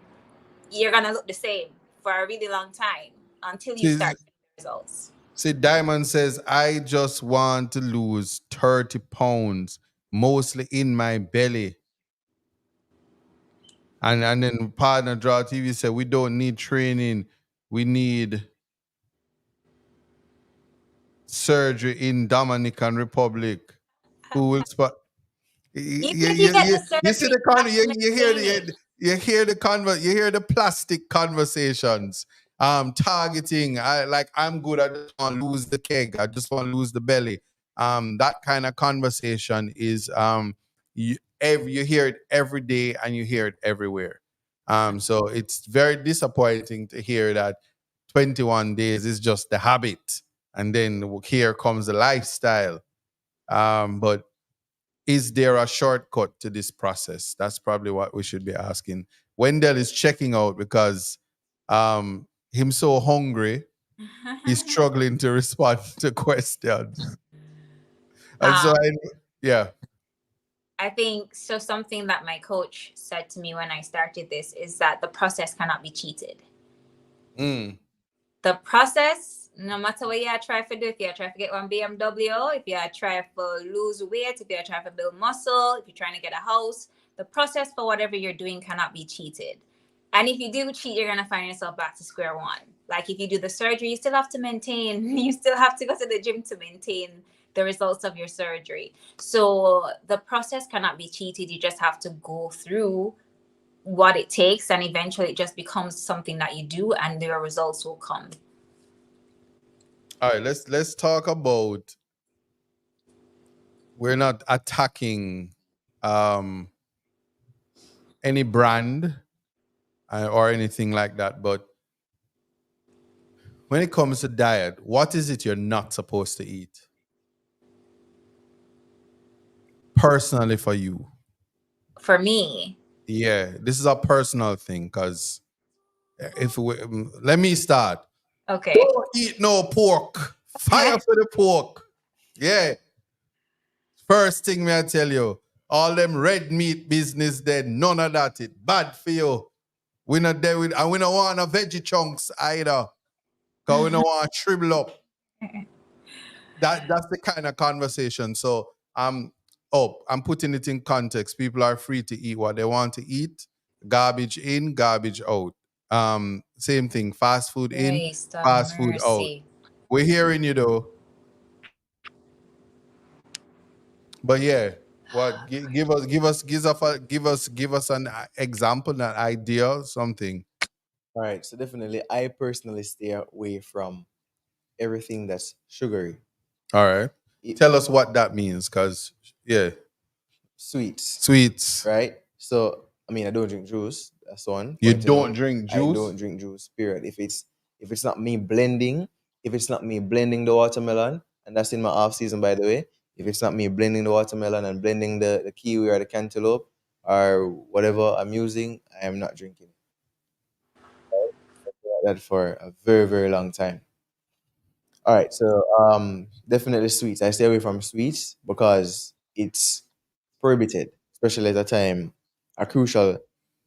You're going to look the same for a really long time until you start seeing the results. See, Diamond says, I just want to lose 30 pounds, mostly in my belly. And then partner Draw TV said, we don't need training. We need surgery in Dominican Republic. Who will spot? Even if you get the surgery, You see you hear the plastic conversations. Targeting. I'm good. I just want to lose the keg. I just want to lose the belly. that kind of conversation is you hear it every day and you hear it everywhere. So it's very disappointing to hear that 21 days is just the habit, and then here comes the lifestyle. But is there a shortcut to this process? That's probably what we should be asking. Wendell is checking out because him so hungry, he's struggling to respond to questions. And so um, yeah. I think so. Something that my coach said to me when I started this is that the process cannot be cheated. Mm. The process, no matter what you try to do, if you try to get one BMW, if you try to lose weight, if you try to build muscle, if you're trying to get a house, the process for whatever you're doing cannot be cheated. And if you do cheat, you're going to find yourself back to square one. Like if you do the surgery, you still have to maintain, you still have to go to the gym to maintain the results of your surgery. So the process cannot be cheated. You just have to go through what it takes, and eventually it just becomes something that you do and your results will come. All right, let's talk about, we're not attacking any brand or anything like that, but when it comes to diet, what is it you're not supposed to eat? Personally for you. For me, Yeah, this is a personal thing because if we, let me start. okay. Don't eat no pork. Fire for the pork. Yeah. First thing me I tell you, all them red meat business there, none of that. It bad for you. We not there with, and we don't want no veggie chunks either. Because we don't want to shrivel up. That's the kind of conversation. So I'm putting it in context. People are free to eat what they want to eat. Garbage in, garbage out. Same thing. Fast food in, Christ of fast food out. mercy. We're hearing you though. But yeah, what give us an example, an idea, something. All right. So definitely, I personally stay away from everything that's sugary. All right. It, Tell us what that means, cause yeah, sweets, sweets. right? So I mean, I don't drink juice. That's one You point to don't note. drink I juice. don't drink juice. Period. If it's not me blending, if it's not me blending the watermelon, and that's in my off season, by the way. If it's not me blending the watermelon and blending the kiwi or the cantaloupe or whatever I'm using, I am not drinking. That for a very very long time. All right, so definitely sweets. I stay away from sweets because it's prohibited, especially at a time, a crucial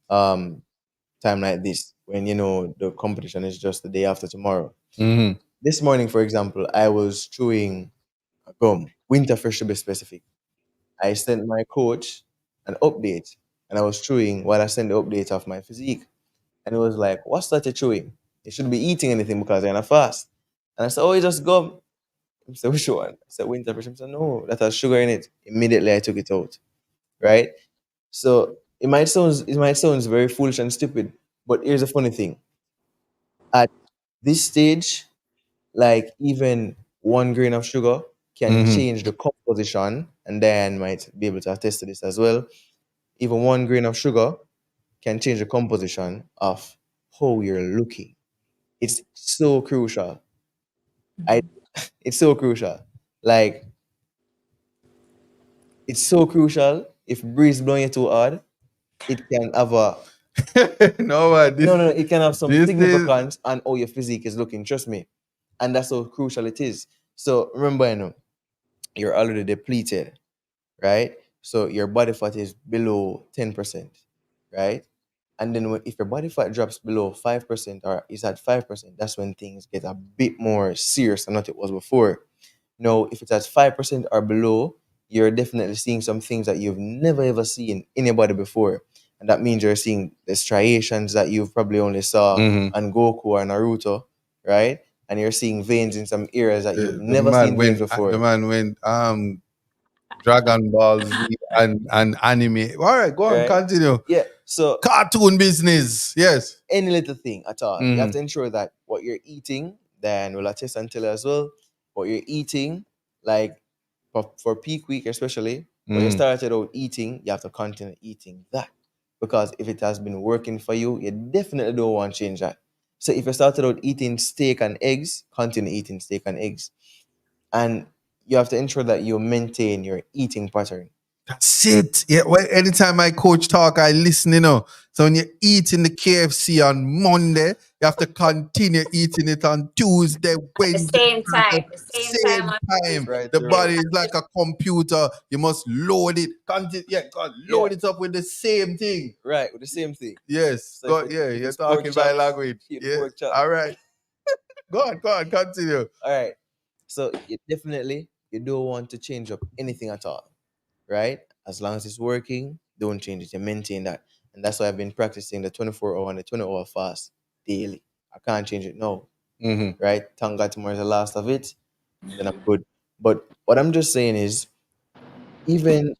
um time like this when you know the competition is just the day after tomorrow. Mm-hmm. This morning, for example, I was chewing gum, Winterfresh to be specific. I sent my coach an update, and I was chewing while I sent the update of my physique, and it was like, "What's that you're chewing? You shouldn't be eating anything because you're on a fast." And I said, "Oh, it's just gum." I said, "Which one?" I said, "Winterfresh." I said, "No, that has sugar in it." Immediately, I took it out. Right. So it might sound very foolish and stupid, but here's the funny thing: at this stage, like even 1 grain of sugar can Mm-hmm. change the composition, and Dan might be able to attest to this as well. Even 1 grain of sugar can change the composition of how you're looking. It's so crucial. I it's so crucial. Like it's so crucial. If breeze blowing you too hard, it can have a No, no. It can have some this is significance on how your physique is looking. Trust me, and that's how crucial it is. So remember, you're already depleted, right? So your body fat is below 10%, right? And then if your body fat drops below 5% or is at 5%, that's when things get a bit more serious than what it was before. Now, if it's at 5% or below, you're definitely seeing some things that you've never ever seen anybody before. And that means you're seeing the striations that you've probably only saw mm-hmm. on Goku or Naruto, right? And you're seeing veins in some areas that you've The never man seen veins went the before, man went Dragon Ball Z and anime. All right, go on, right? continue. Yeah. So Cartoon business. Yes. any little thing at all. You have Mm-hmm. to ensure that what you're eating, then we'll attest and tell you as well, what you're eating, like for peak week especially, when you Mm. started out eating, you have to continue eating that. Because if it has been working for you, you definitely don't want to change that. So if you started out eating steak and eggs, continue eating steak and eggs. And you have to ensure that you maintain your eating pattern. That's it. Yeah. Well, anytime my coach talk, I listen. So when you're eating the KFC on Monday, you have to continue eating it on Tuesday, At the Wednesday, same Thursday, time, the same time same on time. Tuesday, Right The same throughout. body is time. like a computer. You must load it. Continue. Yeah, God, Yeah, load it up with the same thing. right, with the same thing. Yes. So Go. Yeah. if You're it's pork talking my chops, language. eat the Yeah. pork chop. All right. Go on. Go on. Continue. All right. So you don't want to change up anything at all, right? As long as it's working, don't change it. You maintain that. And that's why I've been practicing the 24-hour and the 20-hour fast daily. I can't change it now, Mm-hmm. right? Thank God tomorrow's the last of it, and then I'm good. But what I'm just saying is, even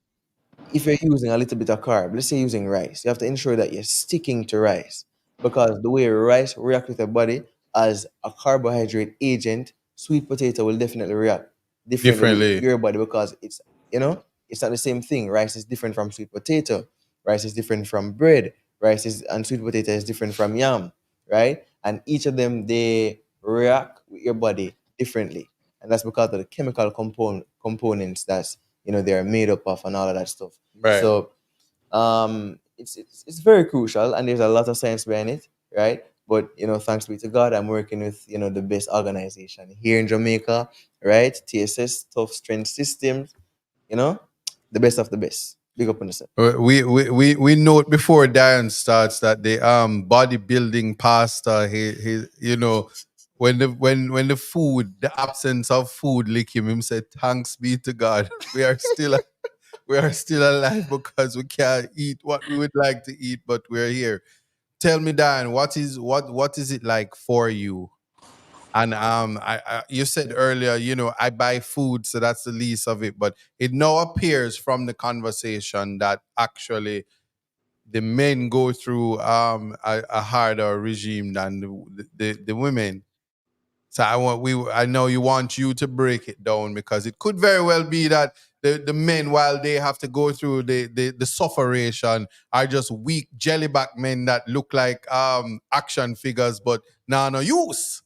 if you're using a little bit of carb, let's say using rice, you have to ensure that you're sticking to rice, because the way rice reacts with the body as a carbohydrate agent, sweet potato will definitely react differently with Differently. your body, because it's not the same thing. Rice is different from sweet potato. Rice is different from bread. And sweet potato is different from yam, right? And each of them, they react with your body differently, and that's because of the chemical components that they are made up of and all of that stuff. Right. So it's very crucial, and there's a lot of science behind it, right? But thanks be to God, I'm working with the best organization here in Jamaica, right? TSS, Tough Strength Systems, you know, the best of the best. Big up on yourself. We note before Dianne starts that the bodybuilding pastor, he when the food, the absence of food lick him said, thanks be to God. We are still alive because we can't eat what we would like to eat, but we're here. Tell me, Dianne, what is it like for you? And you said earlier, I buy food, so that's the least of it. But it now appears from the conversation that actually the men go through a harder regime than the women. So I know you want you to break it down, because it could very well be that the men, while they have to go through the sufferation, are just weak jellyback men that look like action figures, but no use.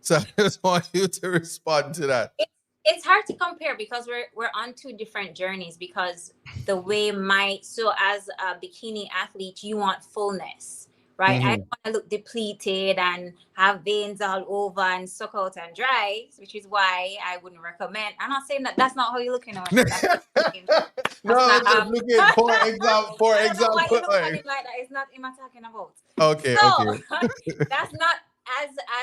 So I just want you to respond to that. It's hard to compare because we're on two different journeys. Because the way so as a bikini athlete, you want fullness, right? I Mm-hmm. don't want to look depleted and have veins all over and suck out and dry, which is why I wouldn't recommend. I'm not saying that that's not how you're looking at it. That's not looking. No, That's I'm not just looking for example. For I don't know why you example, look at it like that. It's not him I'm talking about. okay, So okay. that's not,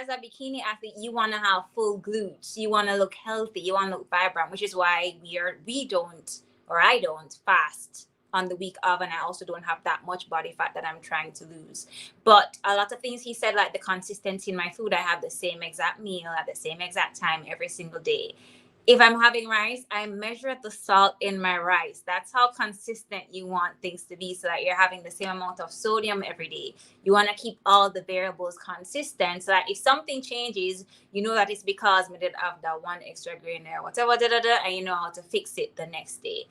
as a bikini athlete, you want to have full glutes. You want to look healthy. You want to look vibrant, which is why we don't, or I don't fast on the week of, and I also don't have that much body fat that I'm trying to lose. But a lot of things he said, like the consistency in my food, I have the same exact meal at the same exact time every single day. If I'm having rice, I measure the salt in my rice. That's how consistent you want things to be, so that you're having the same amount of sodium every day. You want to keep all the variables consistent, so that if something changes, you know that it's because we did have that one extra grain there, whatever, and you know how to fix it the next day.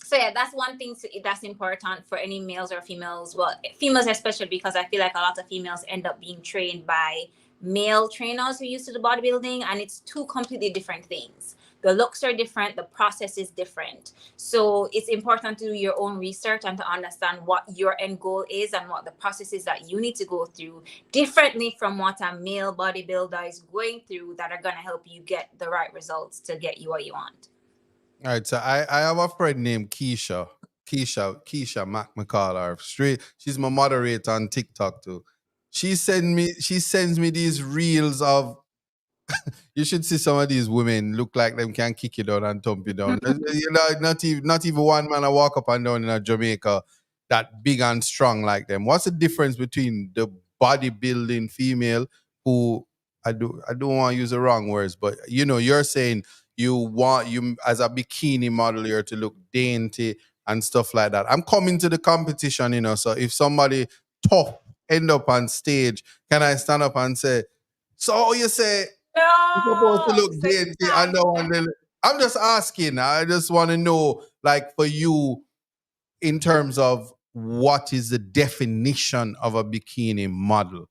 So yeah, that's one thing that's important for any males or females. Well, females especially, because I feel like a lot of females end up being trained by male trainers who used to the bodybuilding, and it's two completely different things. The looks are different, the process is different. So it's important to do your own research and to understand what your end goal is and what the process is that you need to go through, differently from what a male bodybuilder is going through, that are going to help you get the right results to get you what you want. All right, so I have a friend named Keisha. Keisha Mac McCall, or straight. She's my moderator on TikTok too. She sends me these reels of, you should see some of these women look like them can kick you down and thump you down. Not even one man I walk up and down in a Jamaica that big and strong like them. What's the difference between the bodybuilding female who, I don't want to use the wrong words, but you're saying you as a bikini model, you're to look dainty and stuff like that. I'm coming to the competition, so if somebody tough end up on stage, can I stand up and say, so you say you're supposed to No, look so you dainty and can't. no one. I'm just asking. I just want to know, like, for you, in terms of what is the definition of a bikini model.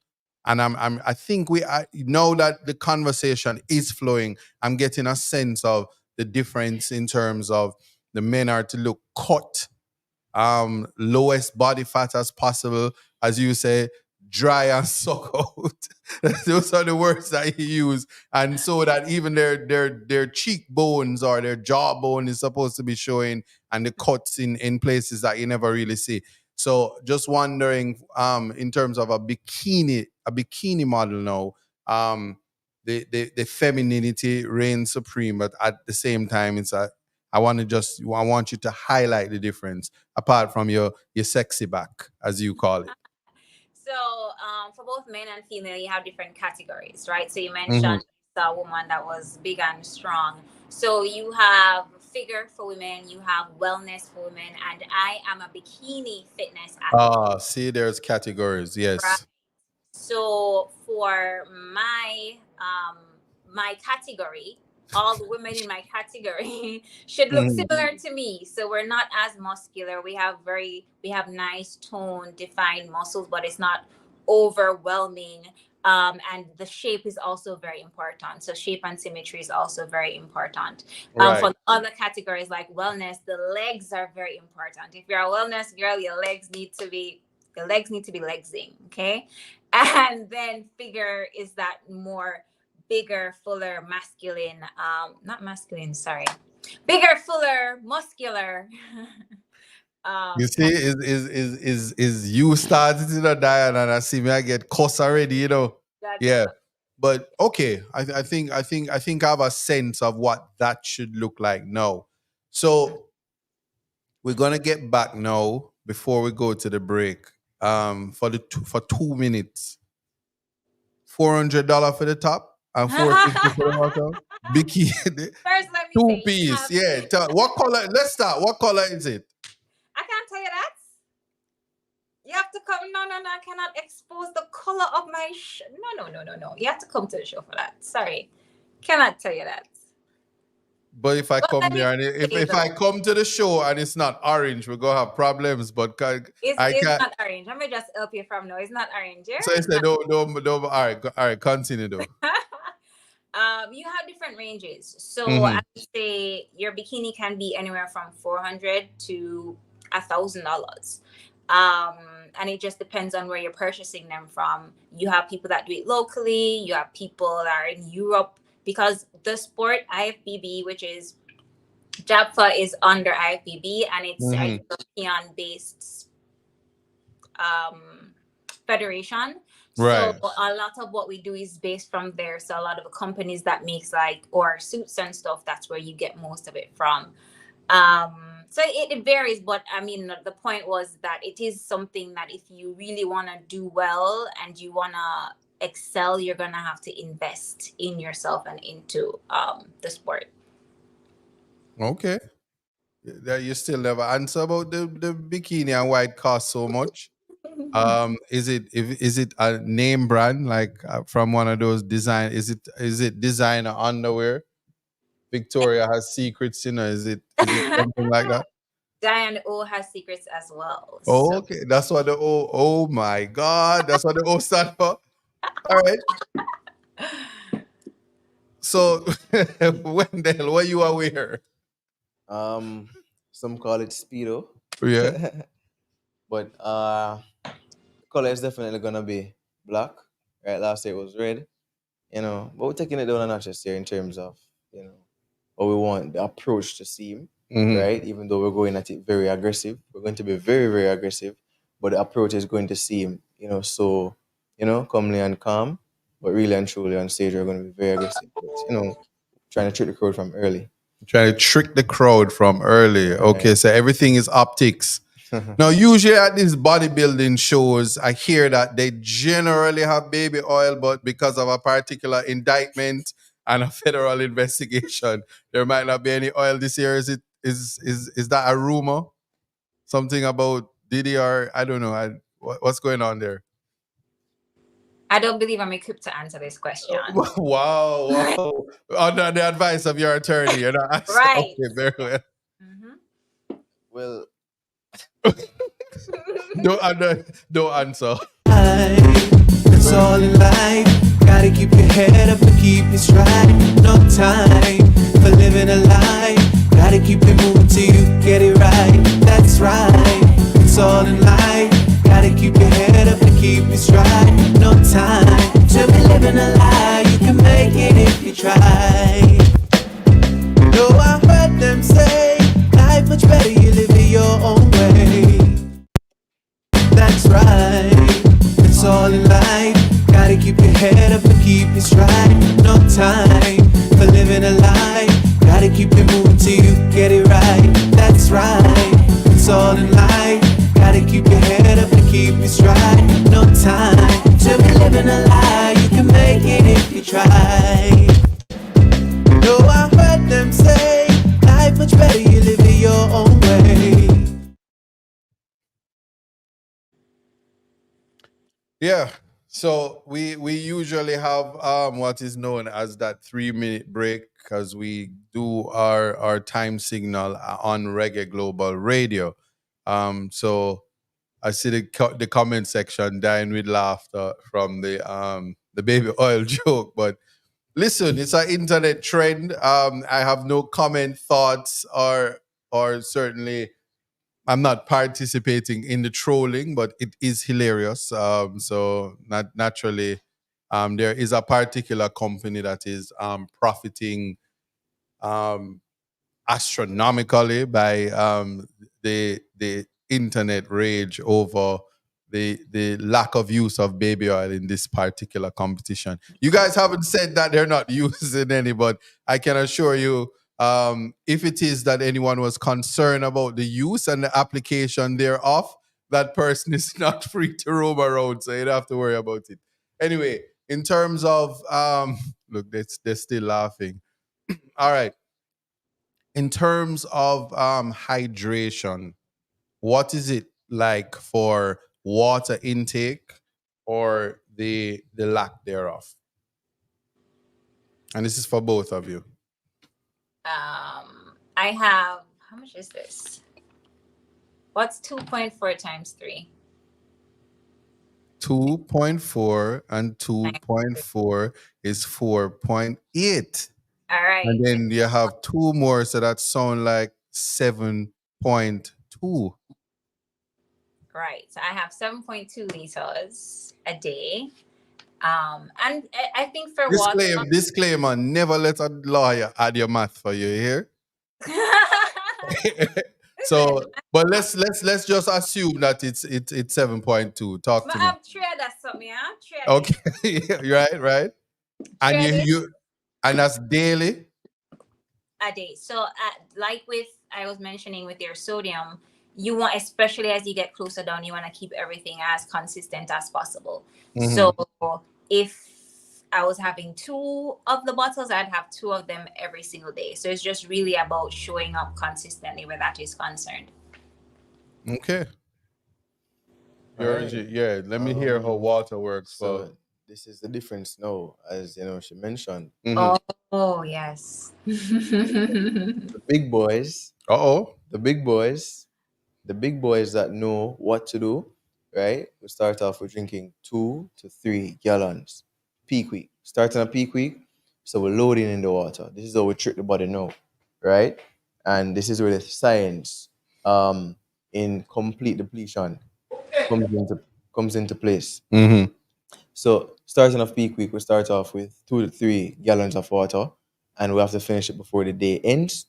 And I think I know that the conversation is flowing. I'm getting a sense of the difference in terms of the men are to look cut, lowest body fat as possible, as you say, dry and suck out. Those are the words that he used, and so that even their cheekbones or their jawbone is supposed to be showing, and the cuts in places that you never really see. So just wondering, in terms of a bikini model now, the femininity reigns supreme, but at the same time, I want you to highlight the difference apart from your sexy back, as you call it. So, for both men and female, you have different categories, right? So you Hmm. mentioned the woman that was big and strong. So you have figure for women, you have wellness for women, and I am a bikini fitness athlete, Ah, see, there's categories. right? Yes. So for my category, all the women in my category should look Mhm. similar to me. So we're not as muscular. We have nice tone, defined muscles, but it's not overwhelming. And the shape is also very important. So shape and symmetry is also very important. Right. For other categories like wellness, the legs are very important. If you're a wellness girl, your legs need to be legsing, okay? And then figure is that more bigger, fuller, masculine, not masculine, sorry, bigger, fuller, muscular. You see, Type. is you started to the Diane, and I see me I get cuss already, you know. That's Yeah. But okay, I think I have a sense of what that should look like now. So we're gonna get back now before we go to the break. For 2 minutes, $400 for the top and 450 for the bottom. Bikini, First, let me two say you piece. have. Yeah. What color? Let's start. What color is it? I can't tell you that. You have to come. No, no, no. I cannot expose the color of my. No, no, no, no, no. You have to come to the show for that. Sorry, cannot tell you that. But if I But come let me there and say if I though, come to the show and it's not orange, we're gonna have problems. But I it's can't. not orange. Let me just help you from now. It's not orange. Here, So I it's said, not. don't. All right, all right. Continue though. You have different ranges. So I Hmm. would say your bikini can be anywhere from $400 to $1,000. Um, and it just depends on where you're purchasing them from. You have people that do it locally. You have people that are in Europe because the sport IFBB, which is JAPFA, is under IFBB and it's a Hmm. European-based um, federation. So Right. a lot of what we do is based from there. So a lot of the companies that makes like or suits and stuff, that's where you get most of it from. So it varies, but I mean the point was that it is something that if you really want to do well and you want to excel, you're gonna have to invest in yourself and into the sport. Okay. That you still never answer about the bikini and why it costs so much. Is it a name brand like from one of those design? Is it designer underwear? Victoria has secrets, you know. Is it something like that? Diane O has secrets as well. Oh, So okay. That's what the O. Oh my God, that's what the O stand for. All right. So, Wendell, what you aware? Um, some call it speedo, Yeah. but color is definitely gonna be black. Right, last year it was red. But we're taking it down a notch this year in terms of you know what we want the approach to seem, Hmm. right? Even though we're going at it very aggressive, we're going to be very, very aggressive, but the approach is going to seem, so, comely and calm, but really and truly on stage, we're going to be very aggressive. But, trying to trick the crowd from early. Trying to trick the crowd from early. Okay, Right. so everything is optics. Now, usually at these bodybuilding shows, I hear that they generally have baby oil, but because of a particular indictment and a federal investigation, there might not be any oil this year. Is that a rumor? Something about Diddy or I don't know. What's going on there? I don't believe I'm equipped to answer this question. Wow. Under the advice of your attorney, you're not asking. Right. Okay, very well. Well, Don't answer. That's all in life. Gotta keep your head up and keep it straight. No time for living a lie. Gotta keep it moving till you get it right. That's right. It's all in life. Gotta keep your head up and keep it straight. No time to be living a lie. You can make it if you try. No, I heard them say life much better you live it your own way. That's right. It's all in life. Gotta keep your head up and keep it straight. No time for living a lie. Gotta keep it moving till you get it right. That's right. It's all in life. Gotta keep your head up and keep it straight. No time to be living a lie. You can make it if you try. No, I heard them say life much better you live it your own way. Yeah. So we usually have what is known as that 3-minute break because we do our time signal on Reggae Global Radio. So I see the comment section dying with laughter from the baby oil joke, but listen, it's an internet trend. I have no comment, thoughts, or certainly I'm not participating in the trolling, but it is hilarious. So not naturally, there is a particular company that is profiting um, astronomically by the internet rage over the lack of use of baby oil in this particular competition. You guys haven't said that they're not using any, but I can assure you, if it is that anyone was concerned about the use and the application thereof, that person is not free to roam around, so you don't have to worry about it. Anyway, in terms of look, they're still laughing. All right. In terms of hydration, what is it like for water intake or the lack thereof? And this is for both of you. I have, how much is this? What's 2.4 times 3? 2.4 and 2.4 is 4.8. All right. And then you have two more, so that sound like 7.2. Right. So I have 7.2 liters a day. And I think for water. Disclaimer, never let a lawyer add your math for you here. So, but let's just assume that it's 7.2. Talk to me. I'm sure that's something, huh? Okay, right. And you and that's daily. A day. So, like I was mentioning with your sodium, you want, especially as you get closer down, you want to keep everything as consistent as possible. Mm-hmm. So, if I was having 2 of the bottles, I'd have 2 of them every single day. So it's just really about showing up consistently where that is concerned. Okay. Right. Yeah, let me hear how water works. So this is the difference now, as you know, she mentioned. Mm-hmm. Oh yes. The big boys. The big boys that know what to do, right? We start off with drinking 2 to 3 gallons peak week. Starting a peak week, so we're loading in the water. This is how we trick the body now, right? And this is where the science in complete depletion comes into place. Mm-hmm. So starting off peak week, we start off with 2 to 3 gallons of water, and we have to finish it before the day ends.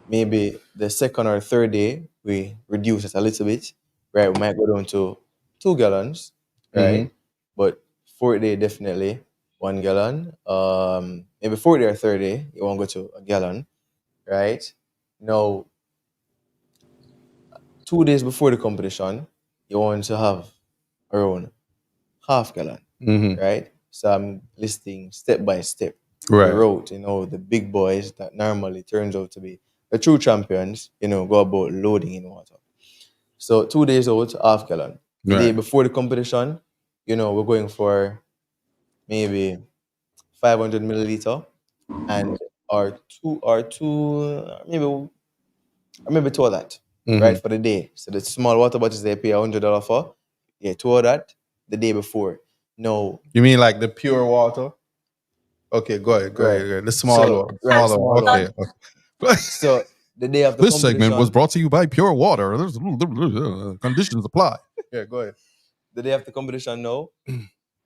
Maybe the second or third day, we reduce it a little bit, right? We might go down to 2 gallons, right? Mm-hmm. But fourth day, definitely 1 gallon. Maybe fourth day or third day, you won't go to a gallon, right? Now, 2 days before the competition, you want to have around half gallon, mm-hmm. right? So I'm listing step by step the route, the big boys that normally turns out to be the true champions, go about loading in water. So 2 days out, half gallon. The day Right. before the competition, we're going for maybe 500 milliliter and maybe two of that, right, Mm-hmm. for the day. So the small water bottles they pay $100 for, yeah, two of that the day before. No, You mean like the pure water? Okay, go ahead, go ahead, right. go ahead. The So right, smaller small one. one. Okay. Okay. So the day of the This segment was competition, brought to you by Pure Water. There's conditions apply. Yeah, go ahead. the day of the competition, no,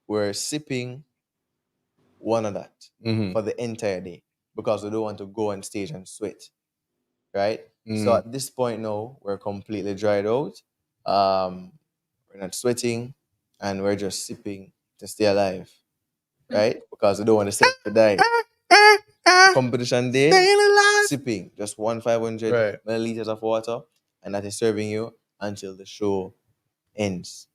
we're sipping one of that Mm-hmm. for the entire day because we don't want to go on stage and sweat, right? So Mm. at this point now, we're completely dried out. Um, we're not sweating, and we're just sipping to stay alive, right? Because we don't want to set to die. Competition day, Staying alive. sipping just 500 Right. milliliters of water, and that is serving you until the show ends.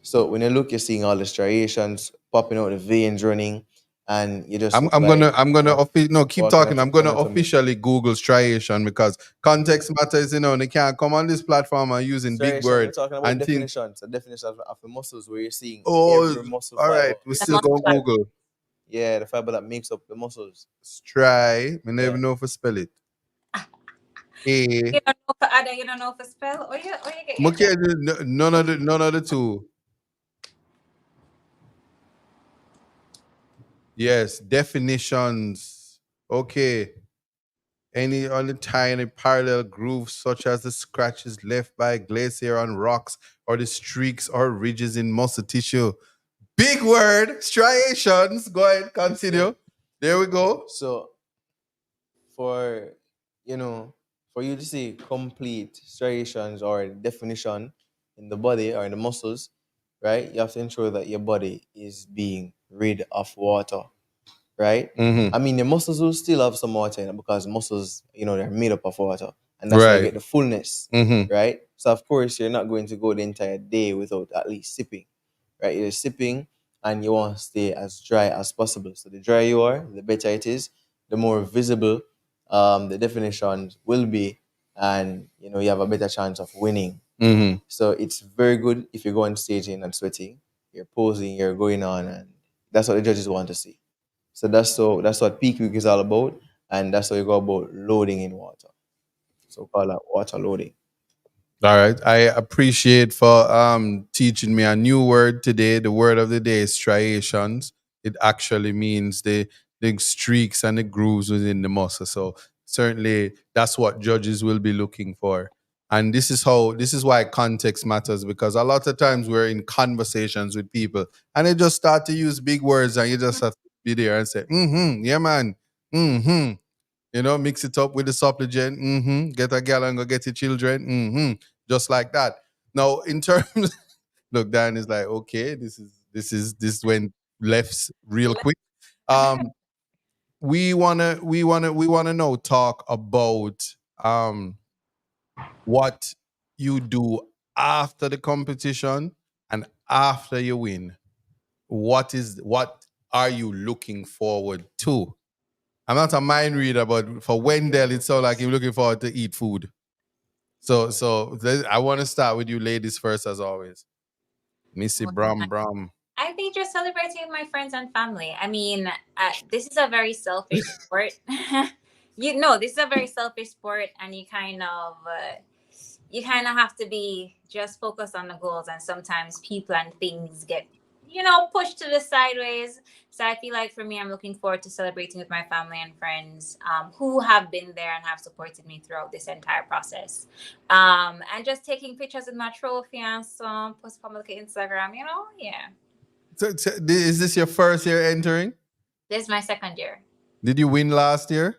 So when you look, you're seeing all the striations popping out, the veins running, and you just I'm look I'm like gonna I'm gonna no, keep walking talking. I'm on gonna a tummy. officially Google striation because context matters, and they can't come on this platform and using big Striation, we're word talking about and think, definitions, the definition of the muscles where you're seeing oh, every muscle all fiber. right, we The still muscle gonna fiber. Google. Yeah, the fiber that makes up the muscles. Stry. I never Yeah. know if I spell it. You A. don't know for other, you don't know for spell, or you get your Okay, job. none of the two. Yes, definitions. Okay. Any other tiny parallel grooves, such as the scratches left by a glacier on rocks or the streaks or ridges in muscle tissue. Big word, striations. Go ahead, continue. There we go. So for for you to see complete striations or definition in the body or in the muscles, right? You have to ensure that your body is being rid of water, right? Mm-hmm. I mean, the muscles will still have some water in it because muscles, they're made up of water, and that's why you Right. get the fullness, Mm-hmm. right? So of course, you're not going to go the entire day without at least sipping, right? You're sipping, and you want to stay as dry as possible. So the drier you are, the better it is, the more visible the definition will be, and you have a better chance of winning. Mm-hmm. So it's very good if you go on staging and sweating, you're posing, you're going on, and that's what the judges want to see. So that's what peak week is all about, and that's how you go about loading in water. So call that water loading. All right. I appreciate for teaching me a new word today. The word of the day is striations. It actually means the streaks and the grooves within the muscle. So certainly that's what judges will be looking for. And this is why context matters, because a lot of times we're in conversations with people and they just start to use big words and you just have to be there and say, mm-hmm, yeah man, mm-hmm. Mix it up with the supplement. Get a gal and go get your children. Just like that. Now, in terms, look, Dan is like, okay, this went left real quick. Um, we wanna know talk about what you do after the competition and after you win. What are you looking forward to? I'm not a mind reader, but for Wendell, it sounds like you're looking forward to eat food. So I want to start with you ladies first, as always. Missy Well, Brum Brum. I think just celebrating with my friends and family. I mean, this is a very selfish sport. This is a very selfish sport, and you kind of have to be just focused on the goals, and sometimes people and things get pushed to the sideways. So I feel like for me, I'm looking forward to celebrating with my family and friends who have been there and have supported me throughout this entire process, and just taking pictures with my trophy and some post on my Instagram. Yeah. So, is this your first year entering? This is my second year. Did you win last year?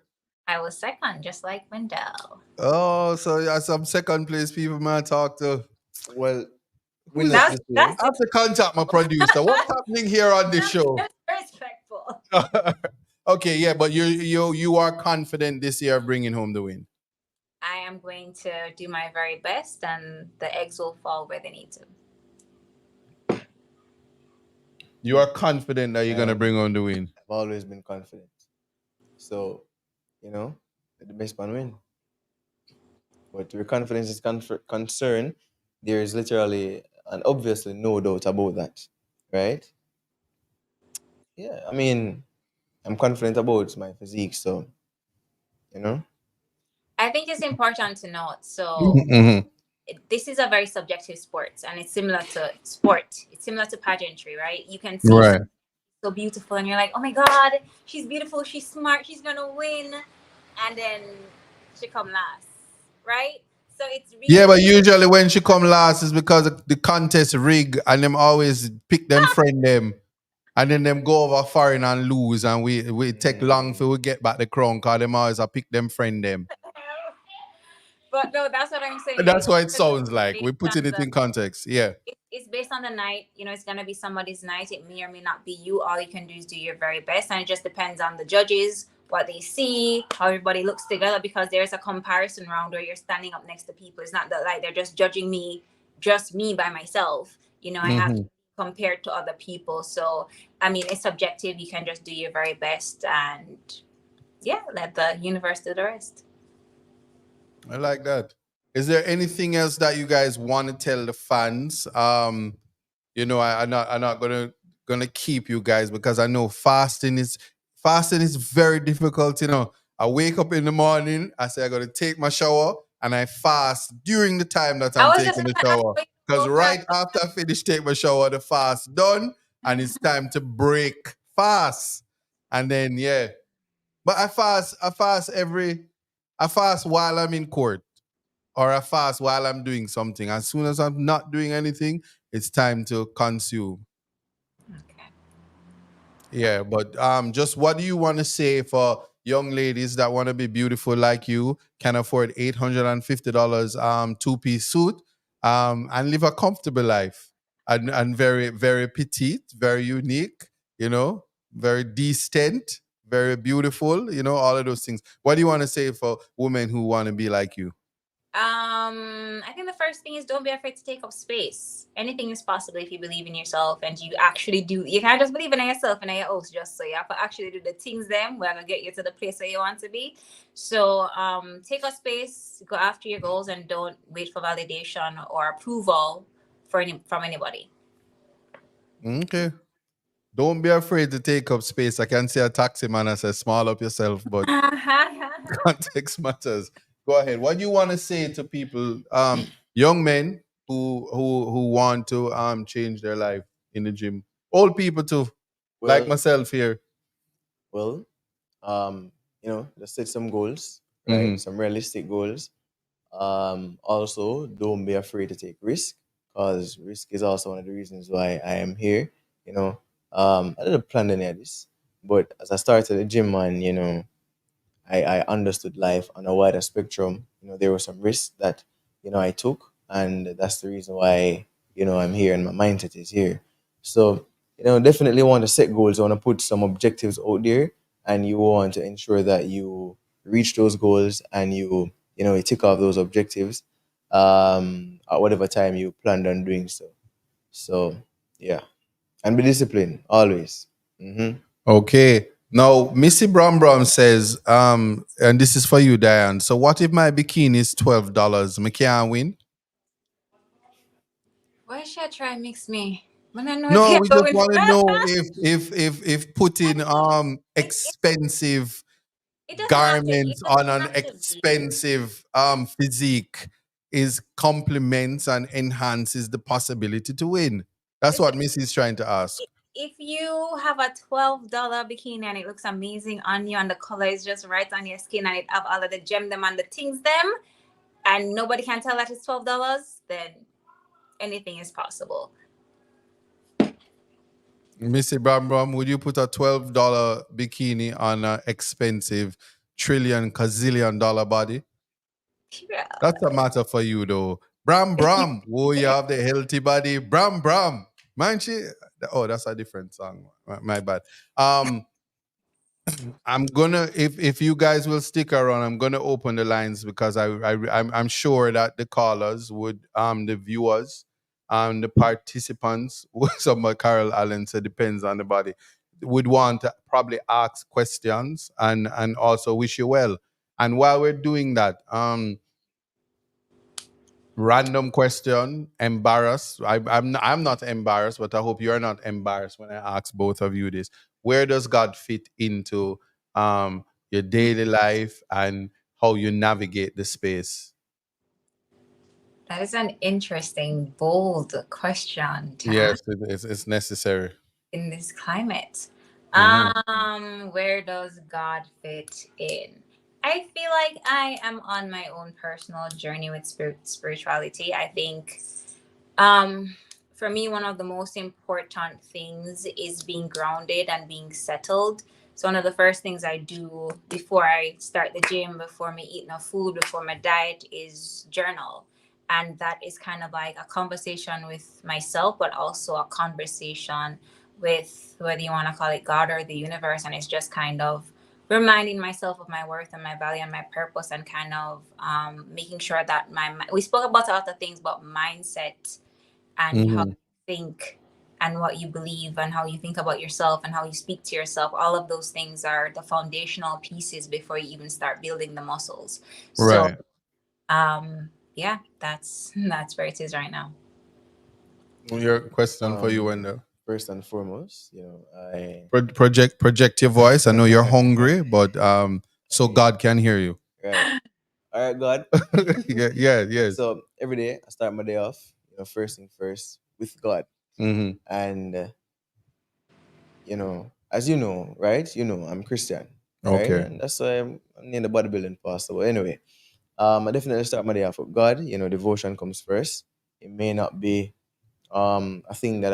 I was second, just like Wendell. Oh, so yeah, some second place people might talk to. Well, Who's winless that? this That's year. I have to contact my producer. What's happening here on this show? respectful. Okay, yeah, but you are confident this year of bringing home the win. I am going to do my very best, and the eggs will fall where they need to. You are confident that you're gonna bring home the win. I've always been confident. So, let the best man win. But where confidence is concerned, there is literally and obviously no doubt about that, right? Yeah, I mean, I'm confident about my physique, so you know. I think it's important to note. So Mm-hmm. this is a very subjective sport, and it's similar to sport. It's similar to pageantry, right? You can see Right. someone so beautiful, and you're like, oh my god, she's beautiful, she's smart, she's gonna win, and then she come last, right? So it's Yeah, really but usually when she come last is because the contest rig and them always pick them friend them and then them go over foreign and lose and we take long for we get back the crown because them always a pick them friend them. but no, that's what I'm saying. That's what it It's sounds like. based We're on putting it the in context. Yeah. it's based on the night. You know, it's gonna be somebody's night. It may or may not be you. All you can do is do your very best, and it just depends on the judges, what they see, how everybody looks together. Because there's a comparison round where you're standing up next to people. It's not that like they're just judging me, just me by myself. You know, I have to Hmm. be compared to other people. So I mean, it's subjective. You can just do your very best, and yeah, let the universe do the rest. I like that. Is there anything else that you guys want to tell the fans? I'm not gonna keep you guys because I know fasting is very difficult. I wake up in the morning, I say I gotta take my shower, and I fast during the time that I I'm was just taking the gonna ask shower. what you Because go fast. right after I finish take my shower, the fast done, and it's time to break fast. And then yeah. But I fast while I'm in court or I fast while I'm doing something. As soon as I'm not doing anything, it's time to consume. Okay. Yeah, but just what do you want to say for young ladies that want to be beautiful like you, can afford $850 two-piece suit, and live a comfortable life and very, very petite, very unique, very distant, very beautiful, all of those things. What do you want to say for women who want to be like you? I think the first thing is don't be afraid to take up space. Anything is possible if you believe in yourself and you actually do. You can't just believe in yourself and in your house just so you have to actually do the things them we're gonna get you to the place where you want to be. So take up space, go after your goals and don't wait for validation or approval from anybody. Okay. Don't be afraid to take up space. I can see a taxi man and say, small up yourself, but context matters. Go ahead. What do you want to say to people, young men who want to change their life in the gym? Old people too, like Well, myself here. well, just set some goals, right? Hmm. Some realistic goals. Also, don't be afraid to take risk, because risk is also one of the reasons why I am here. I didn't plan any of this, but as I started the gym, man, I understood life on a wider spectrum. There were some risks that, I took, and that's the reason why, I'm here and my mindset is here. So, definitely want to set goals. I want to put some objectives out there, and you want to ensure that you reach those goals and you tick off those objectives at whatever time you planned on doing so. So, yeah, and be disciplined always. Okay. Now, Missy Brom Brom says, and this is for you, Diane. So, what if my bikini is $12? Me can't win? Why should I try and mix me? When I know if No, you're we just going want to know if putting it, expensive it doesn't have to it garments doesn't on an have to be. expensive physique is complements and enhances the possibility to win. That's Listen, what Missy is trying to ask. if you have a $12 bikini and it looks amazing on you and the color is just right on your skin and it have all of the gem them and the things them and nobody can tell that it's $12, then anything is possible. Missy Bram Bram, would you put a $12 bikini on an expensive trillion gazillion dollar body? Yeah. That's a matter for you though. Bram Bram. Oh, you have the healthy body. Bram Bram. Man, oh, that's a different song. My bad. Um, I'm gonna if you guys will stick around, I'm gonna open the lines because I'm sure that the callers would the viewers the participants some of Carol Allen said depends on the body would want to probably ask questions and also wish you well. And while we're doing that, Random question. Embarrassed. I'm not embarrassed, but I hope you're not embarrassed when I ask both of you this. Where does God fit into your daily life and how you navigate the space? That is an interesting, bold question to ask Yes, it's necessary. in this climate. Mhm. Where does God fit in? I feel like I am on my own personal journey with spirituality. I think um, for me, one of the most important things is being grounded and being settled. So one of the first things I do before I start the gym, before me eat no food, before my diet is journal. And that is kind of like a conversation with myself, but also a conversation with whether you want to call it God or the universe. And it's just kind of reminding myself of my worth and my value and my purpose, and kind of making sure that we spoke about a lot of things, but mindset and how Mhm. you think and what you believe and how you think about yourself and how you speak to yourself, all of those things are the foundational pieces before you even start building the muscles. So Right. yeah, that's where it is right now. Your question for you, Um, Wendell. First and foremost, I Project your voice. I know you're hungry, but so God can hear you. right. All right, God. Yeah, yeah, yes. So every day I start my day off, first thing first with God, Mm-hmm. and as you know, right? I'm Christian, right? Okay. And that's why I'm in the bodybuilding pastor. But anyway, I definitely start my day off with God. Devotion comes first. It may not be a thing that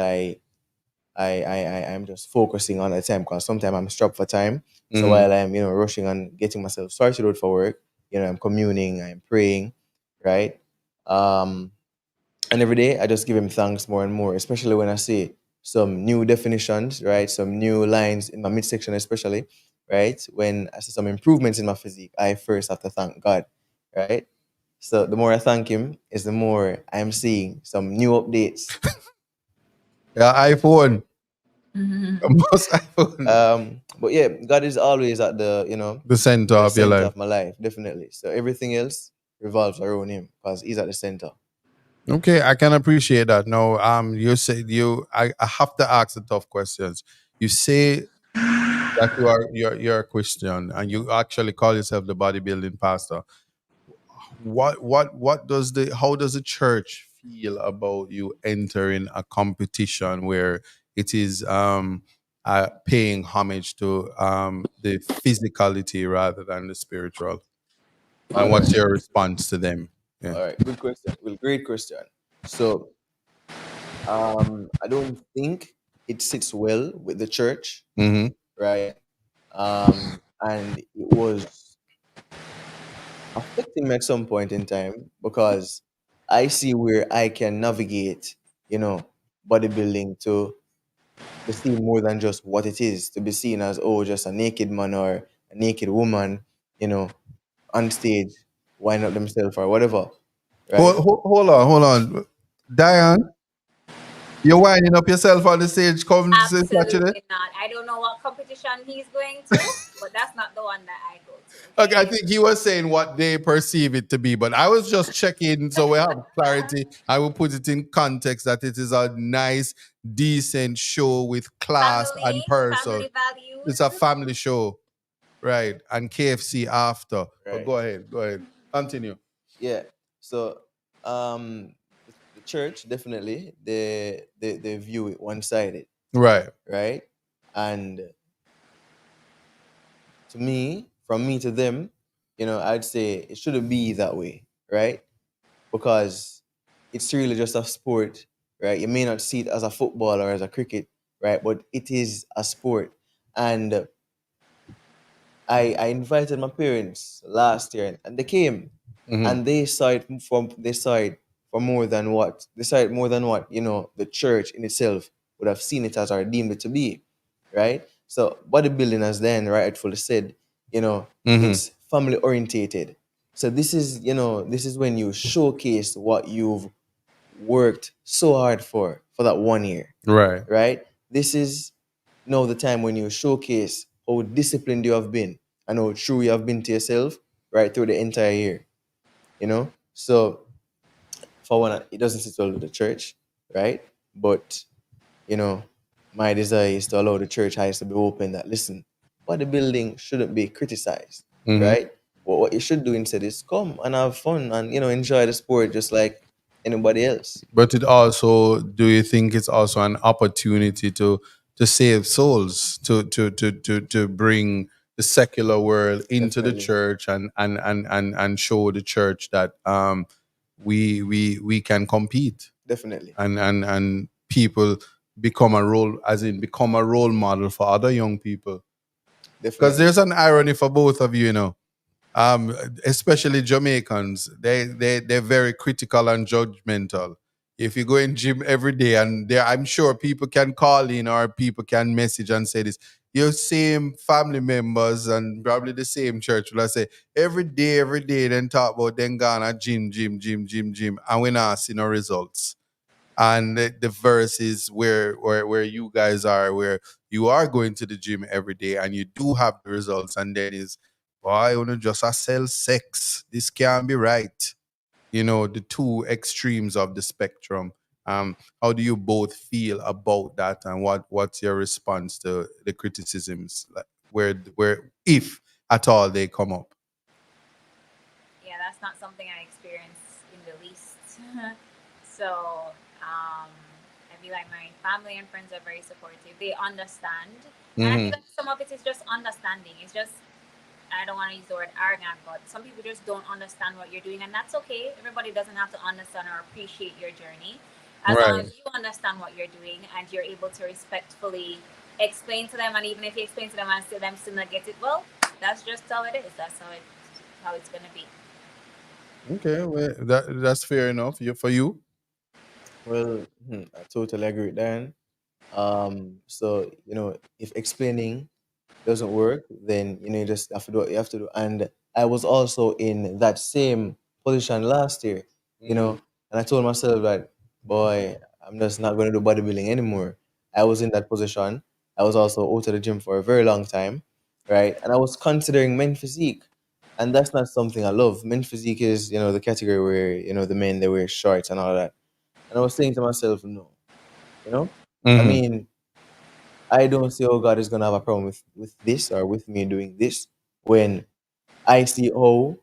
I'm just focusing on at the time, because sometimes I'm strapped for time. So Mm-hmm. while I'm rushing and getting myself sorted out for work, I'm communing, I'm praying, right? Um, and every day I just give him thanks more and more, especially when I see some new definitions, right? Some new lines in my midsection, especially, right? When I see some improvements in my physique, I first have to thank God, right? So the more I thank him, is the more I'm seeing some new updates. Yeah, iPhone. Mhm. Most iPhone. But yeah, God is always at the The center the of your center life. of my life, definitely. So everything else revolves around him because he's at the center. Okay, I can appreciate that. No, you said I have to ask the tough questions. You say that you're a Christian and you actually call yourself the bodybuilding pastor. What does the how does the church feel about you entering a competition where it is paying homage to the physicality rather than the spiritual? All And what's right, your response to them? Yeah. all right, good question. Well, great question. So, I don't think it sits well with the church, Mm-hmm. right? And it was affecting me at some point in time because I see where I can navigate, you know, bodybuilding to be seen more than just what it is, to be seen as, oh, just a naked man or a naked woman, you know, on stage, winding up themselves or whatever, right? Hold on. Diane, you're winding up yourself on the stage come to Saturday? Absolutely not. I don't know what competition he's going to, but that's not the one that I go to. Okay, I Okay. think he was saying what they perceive it to be, but I was just checking so we have clarity. I will put it in context that it is a nice, decent show with class and person. Family values. It's a family show, right? And KFC after. But Right. go ahead. Continue. Yeah. So, the church definitely they view it one sided, Right. right? And to me, from me to them, I'd say it shouldn't be that way, right? Because it's really just a sport, right? You may not see it as a football or as a cricket, right? But it is a sport. And I invited my parents last year and they came Hmm. and they saw it for more than what they saw it more than what the church in itself would have seen it as or deemed it to be, right? So bodybuilding, as then rightfully said, Hmm. it's family orientated. So this is when you showcase what you've worked so hard for that 1 year, Right. right? This is the time when you showcase how disciplined you have been and how true you have been to yourself right through the entire year. So for one, it doesn't sit well with the church, right? But you know, my desire is to allow the church eyes to be open. That listen, bodybuilding shouldn't be criticized, Hmm. right? What you should do instead is come and have fun and enjoy the sport just like anybody else. But it also, do you think it's also an opportunity to save souls, to bring the secular world into the Definitely, church, and show the church that we can compete, definitely, and people become a role model for other young people. Because definitely, there's an irony for both of you, you know. Especially Jamaicans, they're very critical and judgmental. If you go in gym every day, and there, I'm sure people can call in or people can message and say this. Your same family members and probably the same church will I say every day, then talk about then gone at gym, and we not see no results. And the verse is where you guys are, where you are going to the gym every day and you do have the results, and then is, why you wanna just a sell sex, this can't be right. You know, the two extremes of the spectrum. How do you both feel about that, and what's your response to the criticisms, like where if at all they come up? Yeah, that's not something I experience in the least. So I feel like my family and friends are very supportive. They understand, and I feel Hmm. like some of it is just understanding. It's just, I don't want to use the word arrogant, but some people just don't understand what you're doing, and that's okay. Everybody doesn't have to understand or appreciate your journey. As long Right. as you understand what you're doing and you're able to respectfully explain to them, and even if you explain to them and still them still not get it, well, that's just how it is. That's how it's gonna be. Okay, well, that's fair enough. For you. well, I totally agree with Dan. So if explaining doesn't work, then you just have to do what you have to do. And I was also in that same position last year, Hmm. and I told myself that, boy, I'm just not going to do bodybuilding anymore. I was in that position. I was also out of the gym for a very long time, right? And I was considering men physique, and that's not something I love. Men physique is, the category where the men they wear shorts and all that. And I was saying to myself, no, you know, I Hmm. mean, I don't see how God is gonna have a problem with this or with me doing this when I see how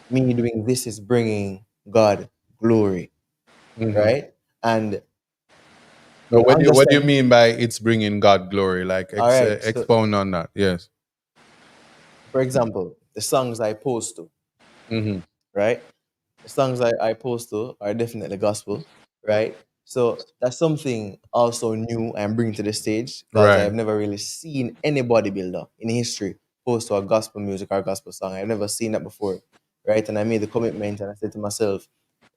me doing this is bringing God glory, Hmm. right? And No, what do you understand. mean by it's bringing God glory? Like, All right. So, expound on that. Yes. for example, the songs I post to, Hmm. right? The songs I post to are definitely gospel, right? So that's something also new I'm bringing to the stage because Right. I've never really seen any bodybuilder in history post to a gospel music or gospel song. I've never seen that before, right? And I made the commitment and I said to myself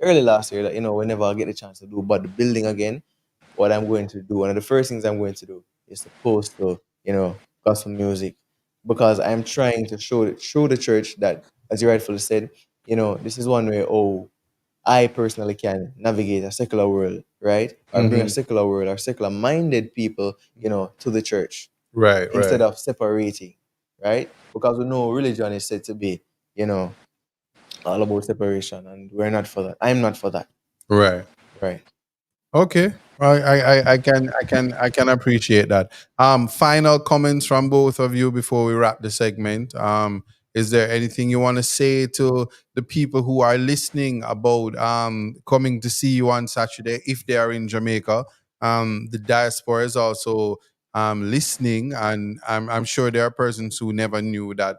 early last year that, whenever I get the chance to do bodybuilding again, what I'm going to do, one of the first things I'm going to do is to post to, gospel music because I'm trying to show the church that, as you rightfully said, this is one way, I personally can navigate a secular world, right? Or bring a Hmm. secular world or secular minded people, to the church Right. instead Right. of separating, right? Because we know religion is said to be, you know, all about separation, and we're not for that. I'm not for that, Right. right? Okay. I can appreciate that. Final comments from both of you before we wrap the segment. Is there anything you want to say to the people who are listening about coming to see you on Saturday if they are in Jamaica? The diaspora is also listening, and I'm sure there are persons who never knew that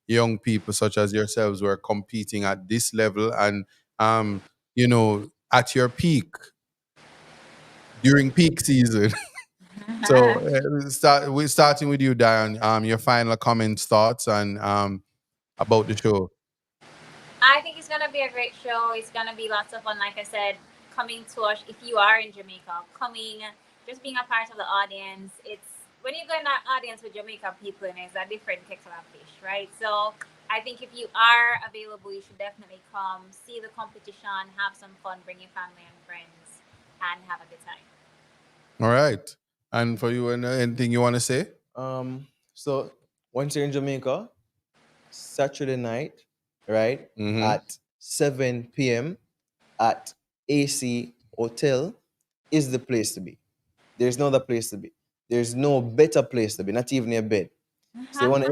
young people such as yourselves were competing at this level, and at your peak during peak season. So we're starting with you, Dianne. Your final comments, thoughts, and about the show. I think it's gonna be a great show. It's gonna be lots of fun. Like I said, coming to us if you are in Jamaica, coming, just being a part of the audience. It's when you go in that audience with Jamaican people, and it's a different kettle of fish, right? So I think if you are available, you should definitely come, see the competition, have some fun, bring your family and friends, and have a good time. All right. And for you, anything you want to say? So once you're in Jamaica, Saturday night, right, Mm-hmm. at 7 p.m. at AC hotel is the place to be. There's no other place to be. There's no better place to be, not even a bed. So you want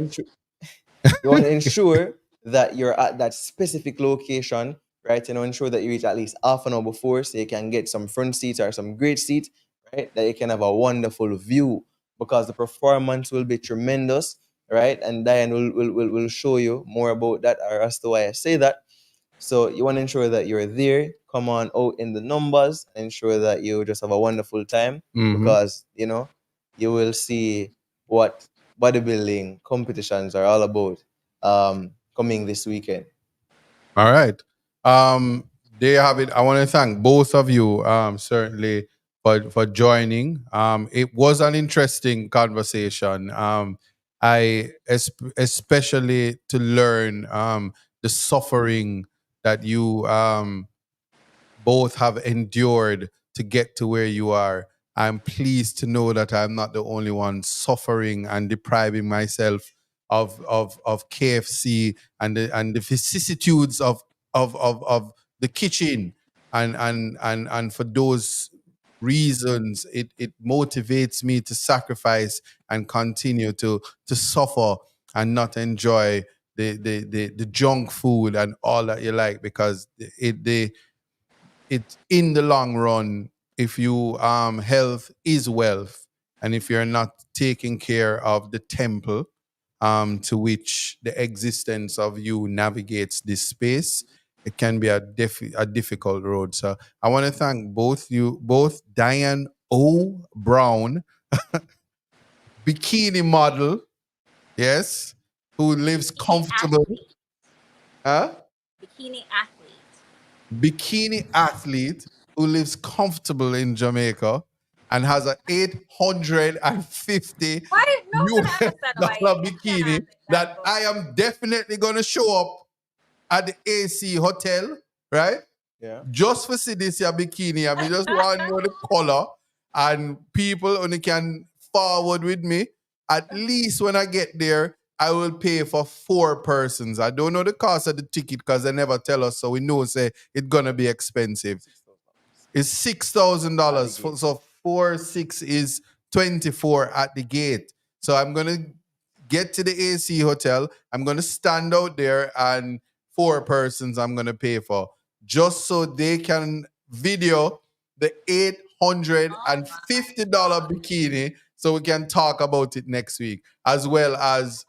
to ensure that you're at that specific location, right? Ensure that you reach at least half an hour before so you can get some front seats or some great seats, right? That you can have a wonderful view because the performance will be tremendous, right? And Diane will show you more about that or as to why I say that. So you want to ensure that you're there, come on out in the numbers, ensure that you just have a wonderful time because, you will see what bodybuilding competitions are all about coming this weekend. All right. There you have it. I want to thank both of you, certainly for joining. It was an interesting conversation. Especially to learn the suffering that you both have endured to get to where you are. I'm pleased to know that I'm not the only one suffering and depriving myself of KFC and the vicissitudes of the kitchen. And for those reasons, it motivates me to sacrifice and continue to suffer and not enjoy the junk food and all that you like, because it in the long run, if you health is wealth, and if you're not taking care of the temple to which the existence of you navigates this space, it can be a difficult road. So I want to thank both Dianne O. Brown, bikini model, yes, who lives Bikini comfortable, athlete. huh? Bikini athlete. Bikini athlete who lives comfortable in Jamaica and has an $850 Why? No one US understand why dollar you can bikini answer that. that I am definitely going to show up at the AC hotel, right? Yeah. Just for see this your bikini. I mean, just want to know the color, and people only can forward with me. At least when I get there, I will pay for 4 persons. I don't know the cost of the ticket because they never tell us, so we know say it's gonna be expensive. It's $6,000. So 4 6 is 24 at the gate. So I'm gonna get to the AC hotel. I'm gonna stand out there, and 4 persons I'm gonna pay for, just so they can video the $850 bikini, so we can talk about it next week, as well as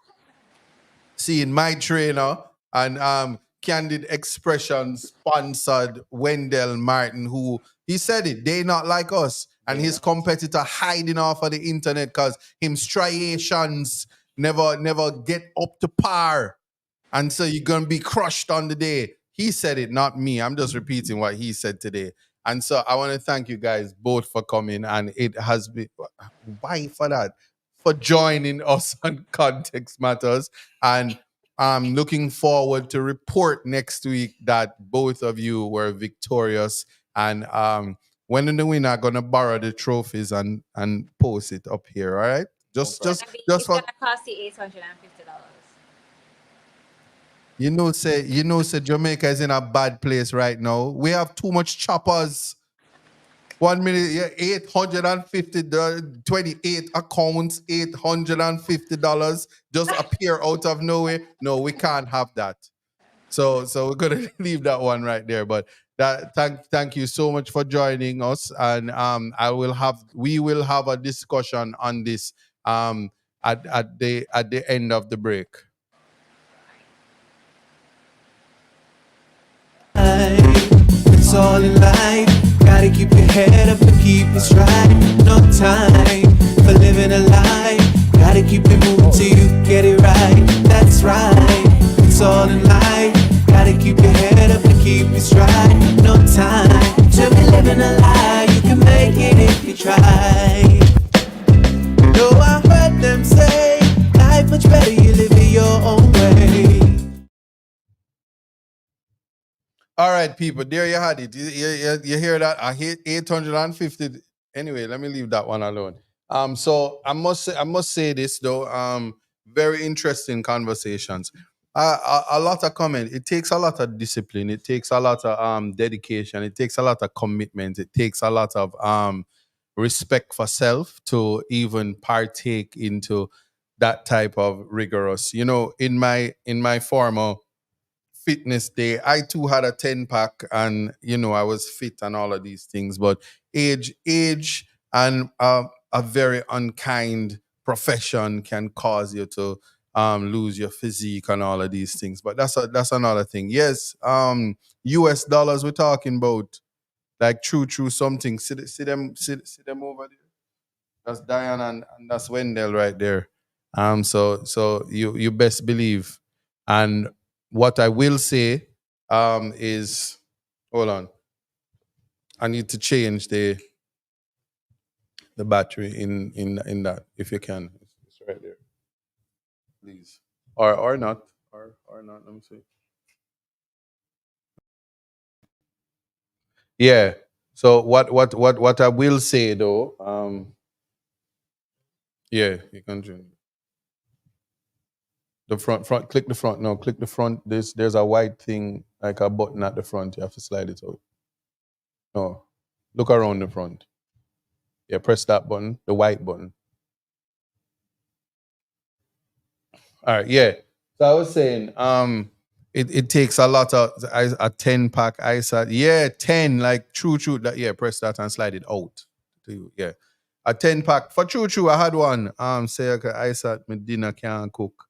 seeing my trainer and Candid Expressions sponsored Wendell Martin, who he said it, they not like us. And his competitor hiding off of the internet because him striations never get up to par. And so you're gonna be crushed on the day. He said it, not me. I'm just repeating what he said today. And so I want to thank you guys both for coming. And it has been, why for that? For joining us on Context Matters. And I'm looking forward to report next week that both of you were victorious. And when the winner gonna borrow the trophies and post it up here, all right? Just It's gonna cost you $850. Say Jamaica is in a bad place right now. We have too much choppers. 1 minute, yeah, $850, 28 accounts, $850 just appear out of nowhere. No, we can't have that. So we're gonna leave that one right there. But thank you so much for joining us. And we will have a discussion on this at the end of the break. It's all in life. Gotta keep your head up and keep it straight. No time for living a lie. Gotta keep it moving till you get it right. That's right. It's all in life. Gotta keep your head up and keep it straight. No time to be living a lie. You can make it if you try. No, I heard them say life much better you live it your own way. All right, people, there you had it. You hear that? I hit 850. Anyway, let me leave that one alone. So I must say this though. Very interesting conversations. A lot of comment. It takes a lot of discipline. It takes a lot of dedication. It takes a lot of commitment. It takes a lot of respect for self to even partake into that type of rigorous. You know, in my former fitness day, I too had a 10 pack, and you know I was fit and all of these things. But age, and a very unkind profession can cause you to lose your physique and all of these things. But that's another thing. Yes, US dollars we're talking about, like true something. See them over there. That's Diane, and that's Wendell right there. So you best believe. And what I will say is, hold on, I need to change the battery in that, if you can. It's right there, please. Or not. Or not. Let me see. Yeah. So what I will say though, yeah, you can join. The front, click the front. No, click the front. There's a white thing, like a button at the front. You have to slide it out. No. Look around the front. Yeah, press that button, the white button. All right, yeah. So I was saying, it takes a lot of a 10 pack ice. Yeah, 10, like true. That, yeah, press that and slide it out to you. Yeah. A 10 pack. For true, I had one. Say okay, ice at my dinner can't cook.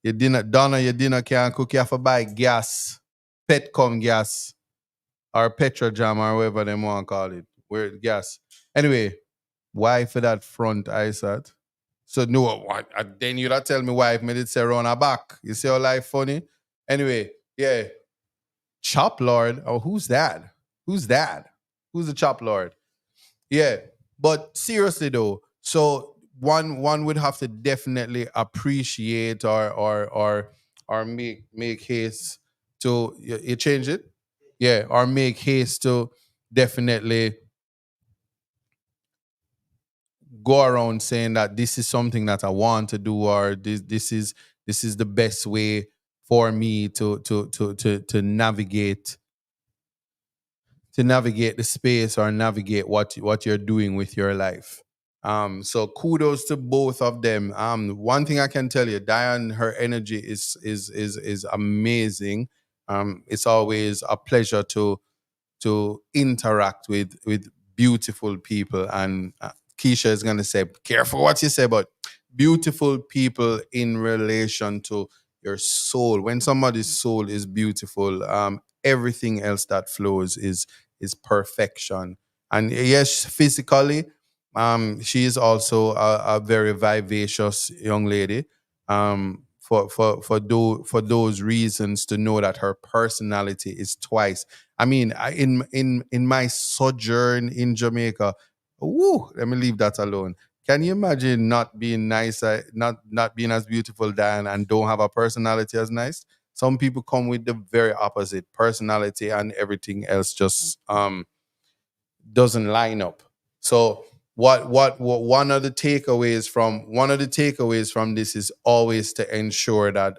Your dinner Donna, your dinner can't cook. You have to buy gas, Petcom gas, or Petrojam, or whatever they want to call it. Where gas. Anyway, why for that front ice at? So no, what? Then you not tell me why if me did say run her back. You see how life funny? Anyway, yeah. Chop Lord. Oh, who's that? Who's that? Who's the Chop Lord? Yeah. But seriously though, so one would have to definitely appreciate or make haste to you change it? Yeah, or make haste to definitely go around saying that this is something that I want to do, or this is the best way for me to navigate the space, or navigate what you're doing with your life. So kudos to both of them. One thing I can tell you, Diane, her energy is amazing. It's always a pleasure to interact with beautiful people. And Keisha is going to say, careful what you say, but beautiful people in relation to your soul. When somebody's soul is beautiful, everything else that flows is perfection. And yes, physically, she is also a very vivacious young lady. For those reasons, to know that her personality is twice. I mean, in my sojourn in Jamaica, woo, let me leave that alone. Can you imagine not being nice, not being as beautiful, Dan, and don't have a personality as nice? Some people come with the very opposite personality, and everything else just doesn't line up. So what one of the takeaways from this is always to ensure that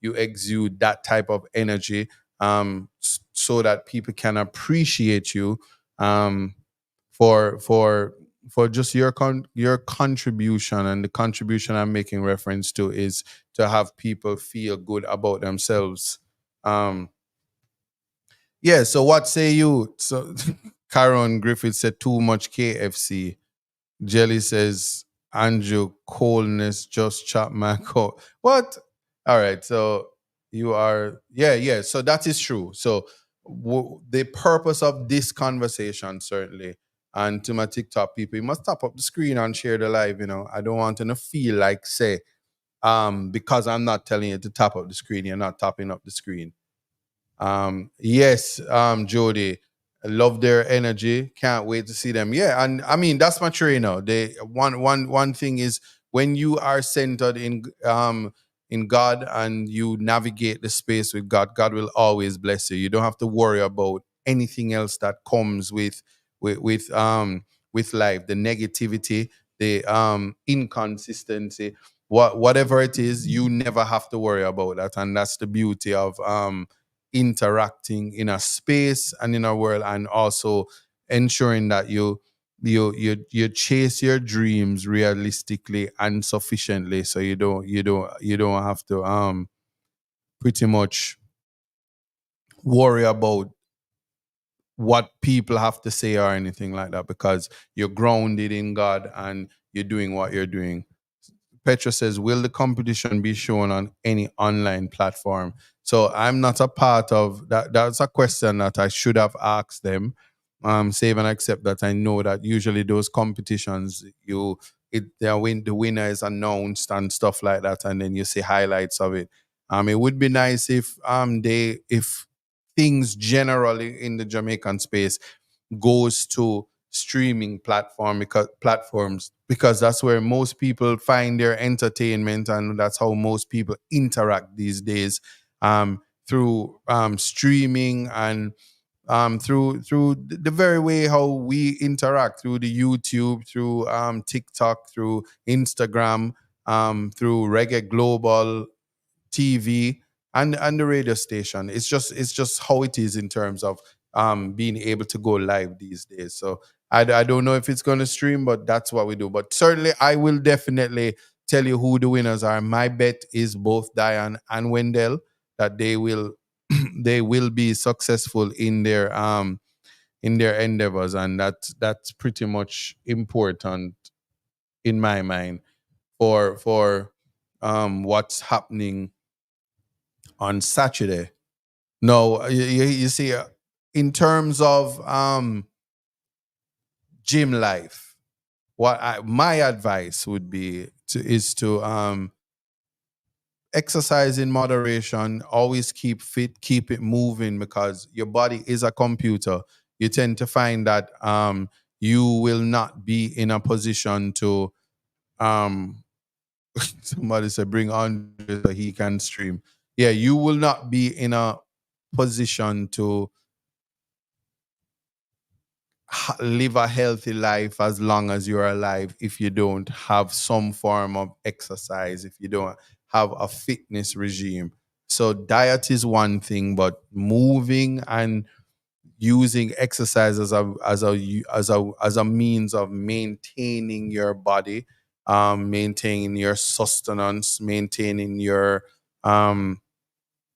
you exude that type of energy, so that people can appreciate you, um for just your contribution. And the contribution I'm making reference to is to have people feel good about themselves. Yeah, so what say you? So Caron Griffith said too much KFC. Jelly says Andrew coldness just chop my coat. What? All right, so you are yeah. So that is true. So the purpose of this conversation, certainly, and to my TikTok people, you must tap up the screen and share the live. You know, I don't want to feel like say because I'm not telling you to tap up the screen, you're not tapping up the screen. Yes, Jody, I love their energy. Can't wait to see them. Yeah, and I mean that's my trainer. They one thing is, when you are centered in God and you navigate the space with God, God will always bless you. You don't have to worry about anything else that comes with with life, the negativity, the inconsistency. whatever it is, you never have to worry about that. And that's the beauty of interacting in a space and in a world, and also ensuring that you chase your dreams realistically and sufficiently, so you don't have to pretty much worry about what people have to say or anything like that, because you're grounded in God and you're doing what you're doing. Petra says, will the competition be shown on any online platform? So I'm not a part of that. That's a question that I should have asked them. Save and accept that I know that usually those competitions, the winner is announced and stuff like that, and then you see highlights of it. It would be nice if things generally in the Jamaican space goes to streaming platforms, because that's where most people find their entertainment, and that's how most people interact these days, through streaming, and through the very way how we interact through the YouTube, through TikTok, through Instagram, through Reggae Global TV, and the radio station. It's just how it is in terms of being able to go live these days. So I don't know if it's going to stream, but that's what we do. But certainly, I will definitely tell you who the winners are. My bet is both Dianne and Wendell, that they will they will be successful in their endeavors, and that's pretty much important in my mind for what's happening on Saturday. No, you see, in terms of gym life, my advice would be to exercise in moderation, always keep fit, keep it moving, because your body is a computer. You tend to find that you will not be in a position to um, somebody said bring Andre so he can stream. Yeah, you will not be in a position to live a healthy life as long as you're alive if you don't have some form of exercise, if you don't have a fitness regime. So diet is one thing, but moving and using exercise as a means of maintaining your body, maintaining your sustenance, maintaining your um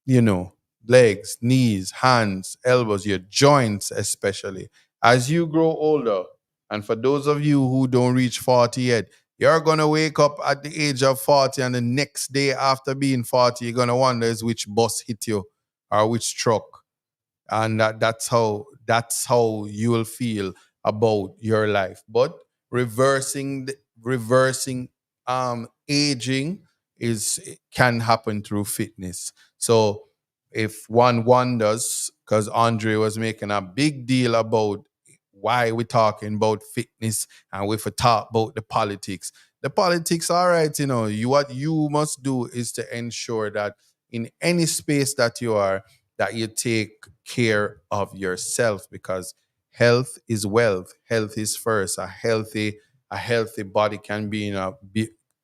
you know, legs, knees, hands, elbows, your joints, especially as you grow older. And for those of you who don't reach 40 yet, you're going to wake up at the age of 40, and the next day after being 40, you're going to wonder is which bus hit you or which truck. And that's how you will feel about your life. But reversing aging is can happen through fitness. So if one wonders, because Andre was making a big deal about why we're talking about fitness, and if we talk about the politics, all right, what you must do is to ensure that in any space that you are, that you take care of yourself, because health is wealth. Health is first. A healthy body can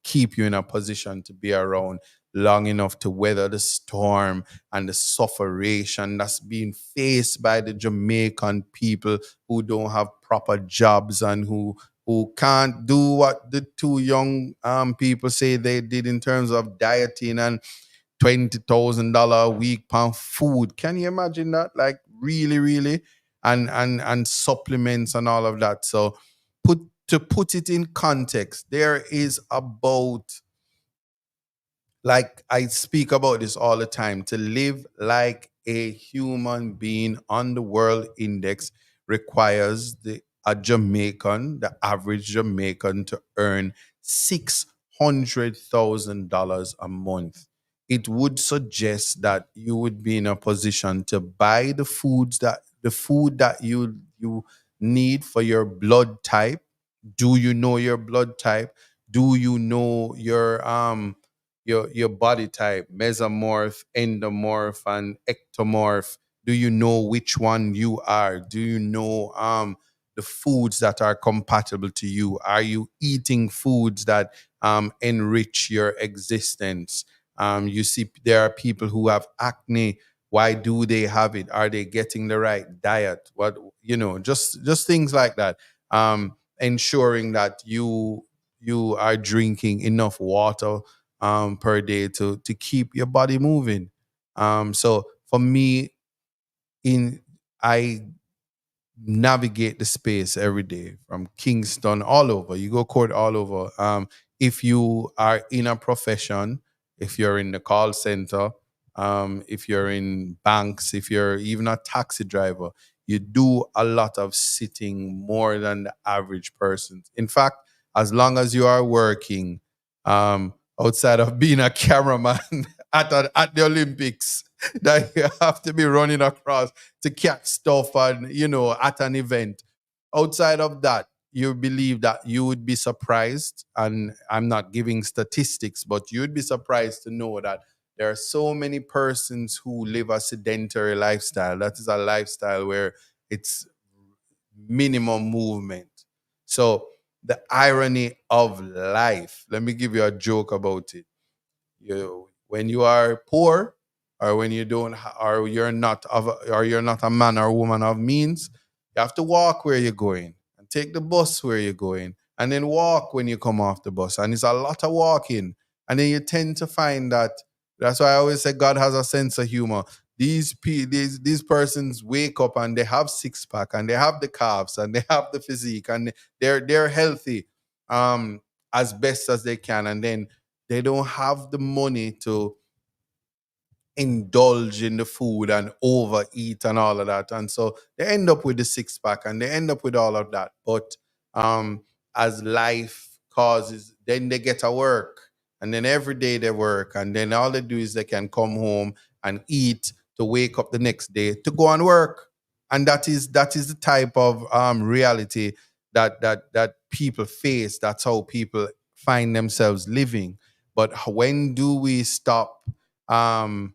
keep you in a position to be around long enough to weather the storm and the sufferation that's being faced by the Jamaican people who don't have proper jobs, and who can't do what the two young people say they did in terms of dieting and $20,000 a week pound food. Can you imagine that? Like really, really, and supplements and all of that. So put it in context, there is about, like I speak about this all the time, to live like a human being on the world index requires the average Jamaican to earn $600,000 a month. It would suggest that you would be in a position to buy the food that you need for your blood type. Do you know your blood type? Do you know your body type, mesomorph, endomorph, and ectomorph? Do you know which one you are? Do you know the foods that are compatible to you? Are you eating foods that enrich your existence? You see, there are people who have acne. Why do they have it? Are they getting the right diet? What, just things like that. Ensuring that you are drinking enough water per day to keep your body moving. So for me, in I navigate the space every day from Kingston all over. You go court all over. If you are in a profession, if you're in the call center, if you're in banks, if you're even a taxi driver, you do a lot of sitting more than the average person. In fact, as long as you are working, outside of being a cameraman at the Olympics, that you have to be running across to catch stuff and at an event. Outside of that, you believe that you would be surprised, and I'm not giving statistics, but you'd be surprised to know that there are so many persons who live a sedentary lifestyle. That is a lifestyle where it's minimum movement. So the irony of life, let me give you a joke about it. When you are poor, or when you don't or you're not a man or woman of means, you have to walk where you're going and take the bus where you're going, and then walk when you come off the bus, and it's a lot of walking. And then you tend to find that, that's why I always say God has a sense of humor. These persons wake up and they have six pack and they have the calves and they have the physique and they're healthy as best as they can, and then they don't have the money to indulge in the food and overeat and all of that. And so they end up with the six pack and they end up with all of that. But as life causes, then they get to work, and then every day they work, and then all they do is they can come home and eat to wake up the next day to go and work. And that is the type of reality that people face. That's how people find themselves living. But when do we stop? Um,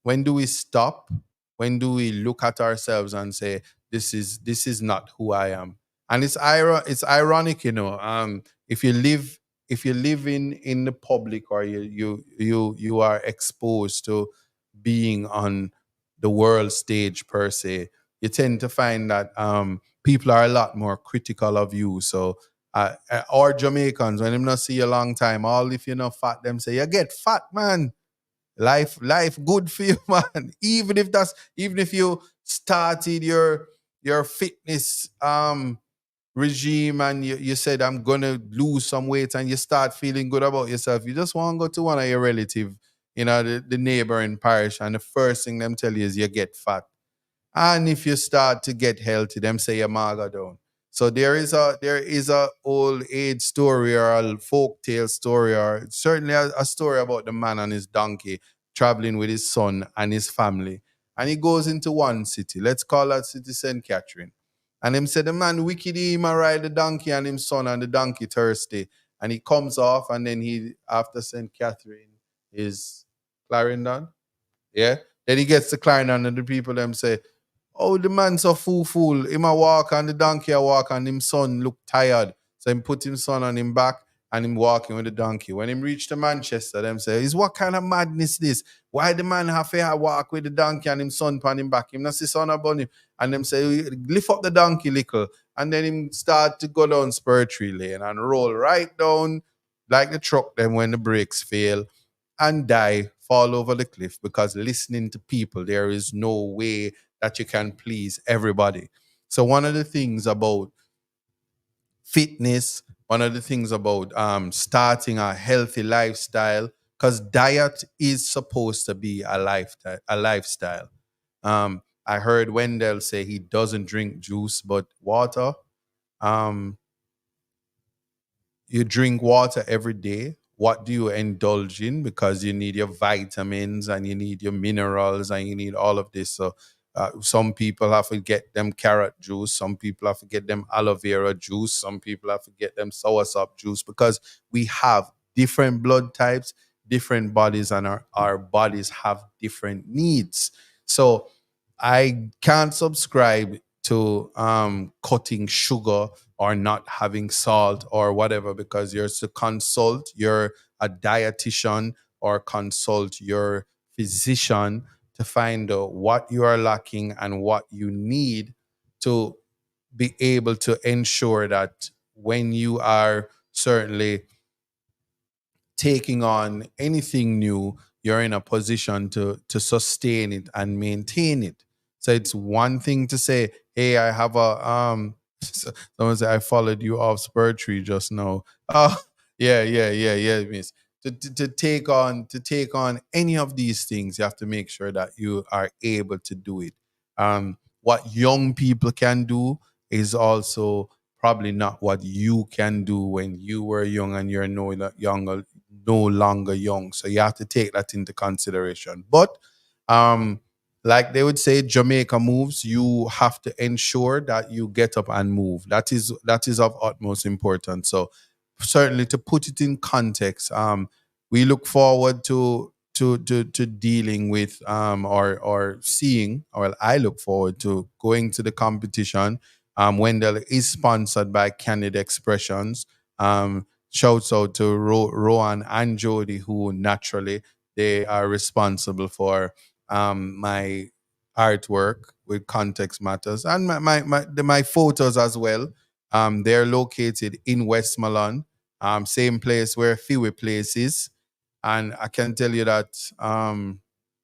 when do we stop? When do we look at ourselves and say, this is not who I am? And it's ironic, if you live in the public, or you are exposed to being on the world stage per se, you tend to find that people are a lot more critical of you. So or Jamaicans, when them not see you a long time, all if you're not fat, them say, you get fat, man. Life good for you, man. Even if you started your fitness regime, and you said, I'm gonna lose some weight, and you start feeling good about yourself, you just want to go to one of your relative, the neighboring parish, and the first thing them tell you is you get fat. And if you start to get healthy, them say you're maga down. So there is a old age story, or a folk tale story, or certainly a story about the man and his donkey traveling with his son and his family. And he goes into one city. Let's call that city St. Catherine. And him said the man wicked, him a ride the donkey and him son, and the donkey thirsty. And he comes off, and then he, after St. Catherine, is Clarendon. Yeah. Then he gets to Clarendon, and the people them say, oh, the man so fool. Him a walk and the donkey a walk, and him son look tired. So him put him son on him back, and him walking with the donkey. When him reach to Manchester, them say, is what kind of madness this? Why the man have to walk with the donkey and him son on him back? Him not see son upon him. And them say, lift up the donkey little. And then him start to go down Spurtree Lane and roll right down like the truck them when the brakes fail, and die, fall over the cliff, because listening to people, there is no way that you can please everybody. So one of the things about fitness, one of the things about starting a healthy lifestyle, because diet is supposed to be a lifestyle. I heard Wendell say he doesn't drink juice but water. Um, you drink water every day. What do you indulge in? Because you need your vitamins and you need your minerals and you need all of this. So some people have to get them carrot juice. Some people have to get them aloe vera juice. Some people have to get them soursop juice, because we have different blood types, different bodies, and our bodies have different needs. So I can't subscribe to cutting sugar or not having salt or whatever, because you're to consult your a dietitian or consult your physician to find out what you are lacking and what you need to be able to ensure that when you are certainly taking on anything new, you're in a position to sustain it and maintain it. So it's one thing to say, "Hey, I have a someone say I followed you off Spur Tree just now." Oh, yeah, miss. To take on any of these things, you have to make sure that you are able to do it. What young people can do is also probably not what you can do when you were young and you're no longer young. So you have to take that into consideration. But um, like they would say, Jamaica moves. You have to ensure that you get up and move. That is of utmost importance. So certainly to put it in context, we look forward to dealing with or seeing, or I look forward to going to the competition. Wendell is sponsored by Candid Expressions. Shouts out to Rowan and Jody, who naturally they are responsible for my artwork with Context Matters and my photos as well. They're located in West Malone, same place where Fiwe Place is. And I can tell you that,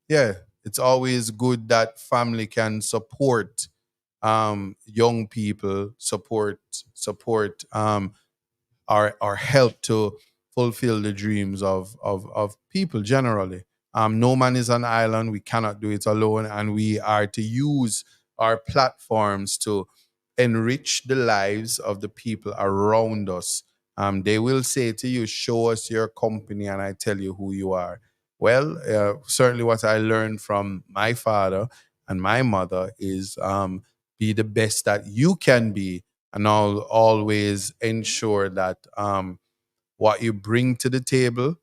yeah, it's always good that family can support young people, support or help to fulfill the dreams of people generally. No man is an island. We cannot do it alone, and we are to use our platforms to enrich the lives of the people around us. They will say to you, "Show us your company, and I tell you who you are." Well, certainly, what I learned from my father and my mother is be the best that you can be, and I'll always ensure that what you bring to the table,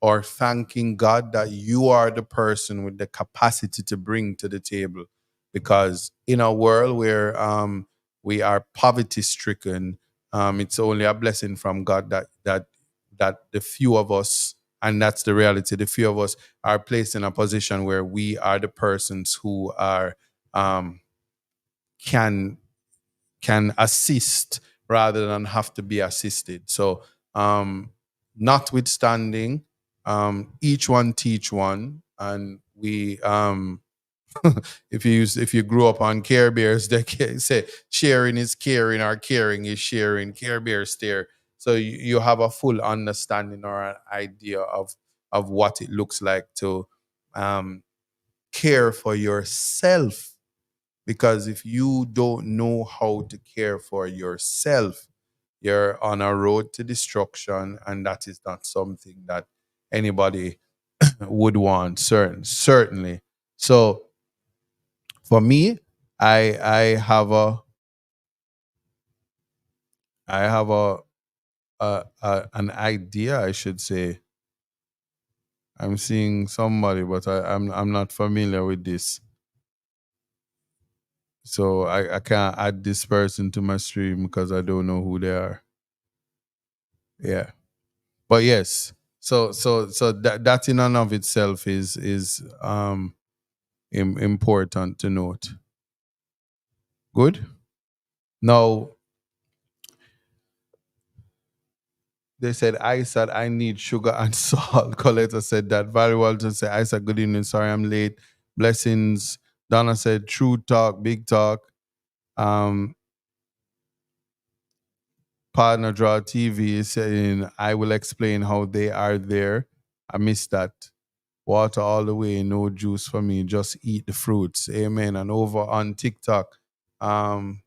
or thanking God that you are the person with the capacity to bring to the table. Because in a world where we are poverty stricken, it's only a blessing from God that the few of us, and that's the reality, the few of us are placed in a position where we are the persons who are um, can can assist rather than have to be assisted. So, notwithstanding, each one teach one, and we if you grew up on Care Bears, they say sharing is caring or caring is sharing. Care Bears there, so you have a full understanding or an idea of what it looks like to um, care for yourself, because if you don't know how to care for yourself, you're on a road to destruction, and that is not something that anybody would want. Certainly. So for me, I have a an idea, I should say. I'm seeing somebody, but I'm not familiar with this. So I can't add this person to my stream because I don't know who they are. Yeah. But yes, so that in and of itself is important to note. Good. Now they said I said I need sugar and salt. Coletta said that very well. To say I said good evening. Sorry I'm late. Blessings. Donna said true talk, big talk. Um, Partner Draw TV is saying I will explain how they are there. I missed that. Water all the way, no juice for me. Just eat the fruits. Amen. And over on TikTok, um,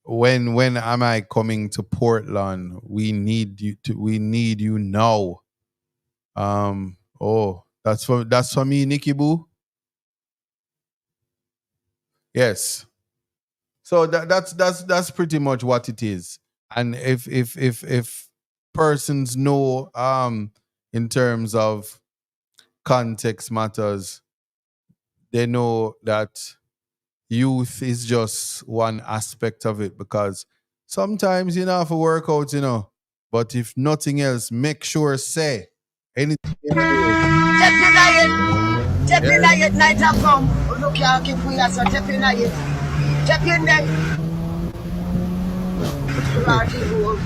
when am I coming to Portland? We need you now. Oh, that's for me, Nikki Boo. Yes. So that's pretty much what it is. And if persons know in terms of context matters, they know that youth is just one aspect of it, because sometimes you know have to work out, but if nothing else, make sure say anything you're gonna do. Step in Yeah. it, night have come. Look here, keep we are so step in it. Step in there, party road.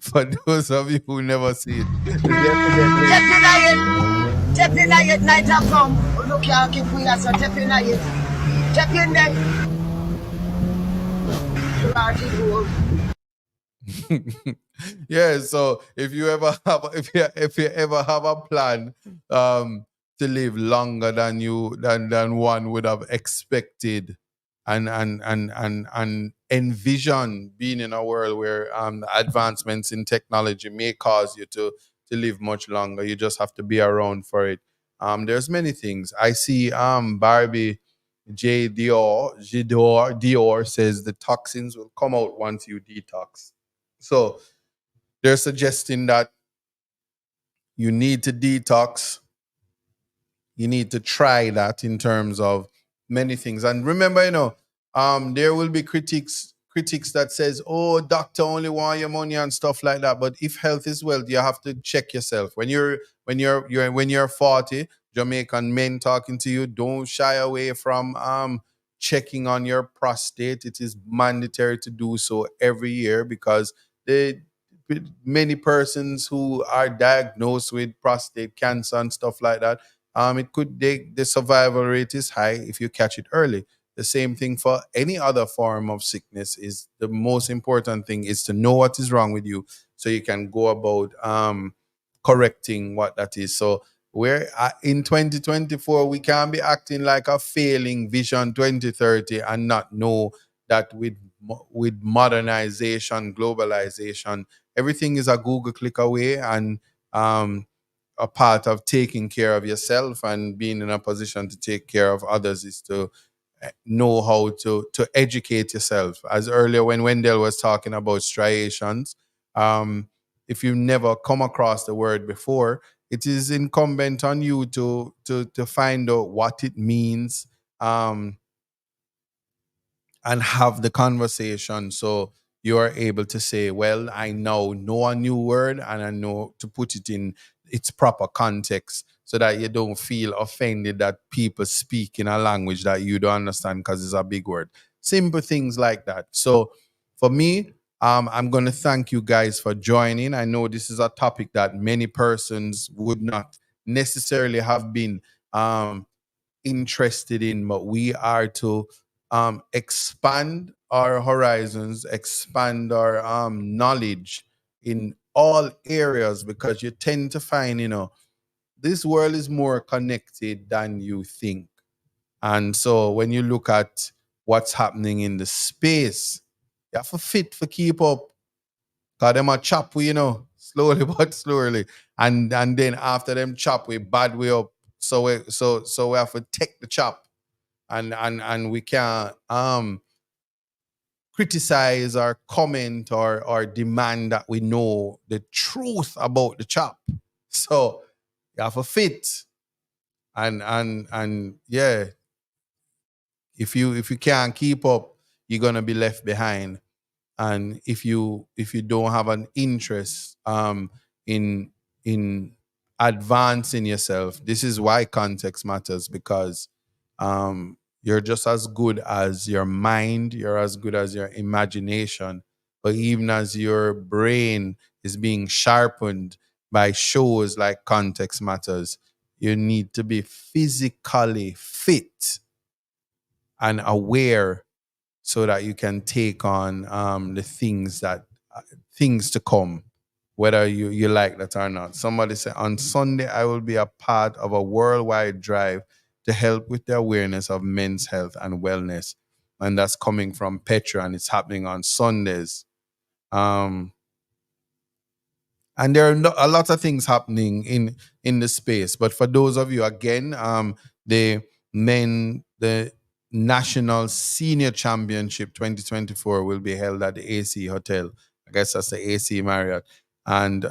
For those of you who never see it, definitely. Step in it, step in it, night have come. Look here, keep we are so step in it. Step in there, party road. Yeah, so if you ever have a plan to live longer than than one would have expected, and envision being in a world where advancements in technology may cause you to live much longer, you just have to be around for it. There's many things I see. Barbie J Dior says the toxins will come out once you detox. So they're suggesting that you need to detox. You need to try that in terms of many things. And remember, there will be critics that says, "Oh, doctor only want your money and stuff like that." But if health is wealth, you have to check yourself. When you're 40, Jamaican men talking to you, don't shy away from checking on your prostate. It is mandatory to do so every year, because they many persons who are diagnosed with prostate cancer and stuff like that, the survival rate is high if you catch it early. The same thing for any other form of sickness. Is the most important thing is to know what is wrong with you, so you can go about correcting what that is. So we're in 2024, we can't be acting like a failing Vision 2030 and not know that with modernization, globalization, everything is a Google click away, and um, a part of taking care of yourself and being in a position to take care of others is to know how to educate yourself. As earlier when Wendell was talking about striations, um, if you've never come across the word before, it is incumbent on you to find out what it means, um, and have the conversation, so you are able to say, well, I now know a new word and I know to put it in its proper context, so that you don't feel offended that people speak in a language that you don't understand because it's a big word. Simple things like that. So for me, I'm going to thank you guys for joining. I know this is a topic that many persons would not necessarily have been interested in, but we are to expand our horizons, expand our knowledge in all areas, because you tend to find, this world is more connected than you think. And so when you look at what's happening in the space, you have to fit for keep up. Cause them a chop we, slowly but slowly. And then after them chop we bad way up. So we have to take the chop, and we can't criticize or comment or demand that we know the truth about the chop. So you have to fit. And yeah, if you can't keep up, you're gonna be left behind. And if you don't have an interest in advancing yourself, this is why context matters, because you're just as good as your mind, you're as good as your imagination. But even as your brain is being sharpened by shows like Context Matters, you need to be physically fit and aware, so that you can take on the things to come, whether you like that or not. Somebody said on Sunday I will be a part of a worldwide drive to help with the awareness of men's health and wellness, and that's coming from Petra, and it's happening on Sundays. Um, and there are a lot of things happening in the space. But for those of you, again, the national senior championship 2024 will be held at the AC Hotel. I guess that's the AC Marriott. And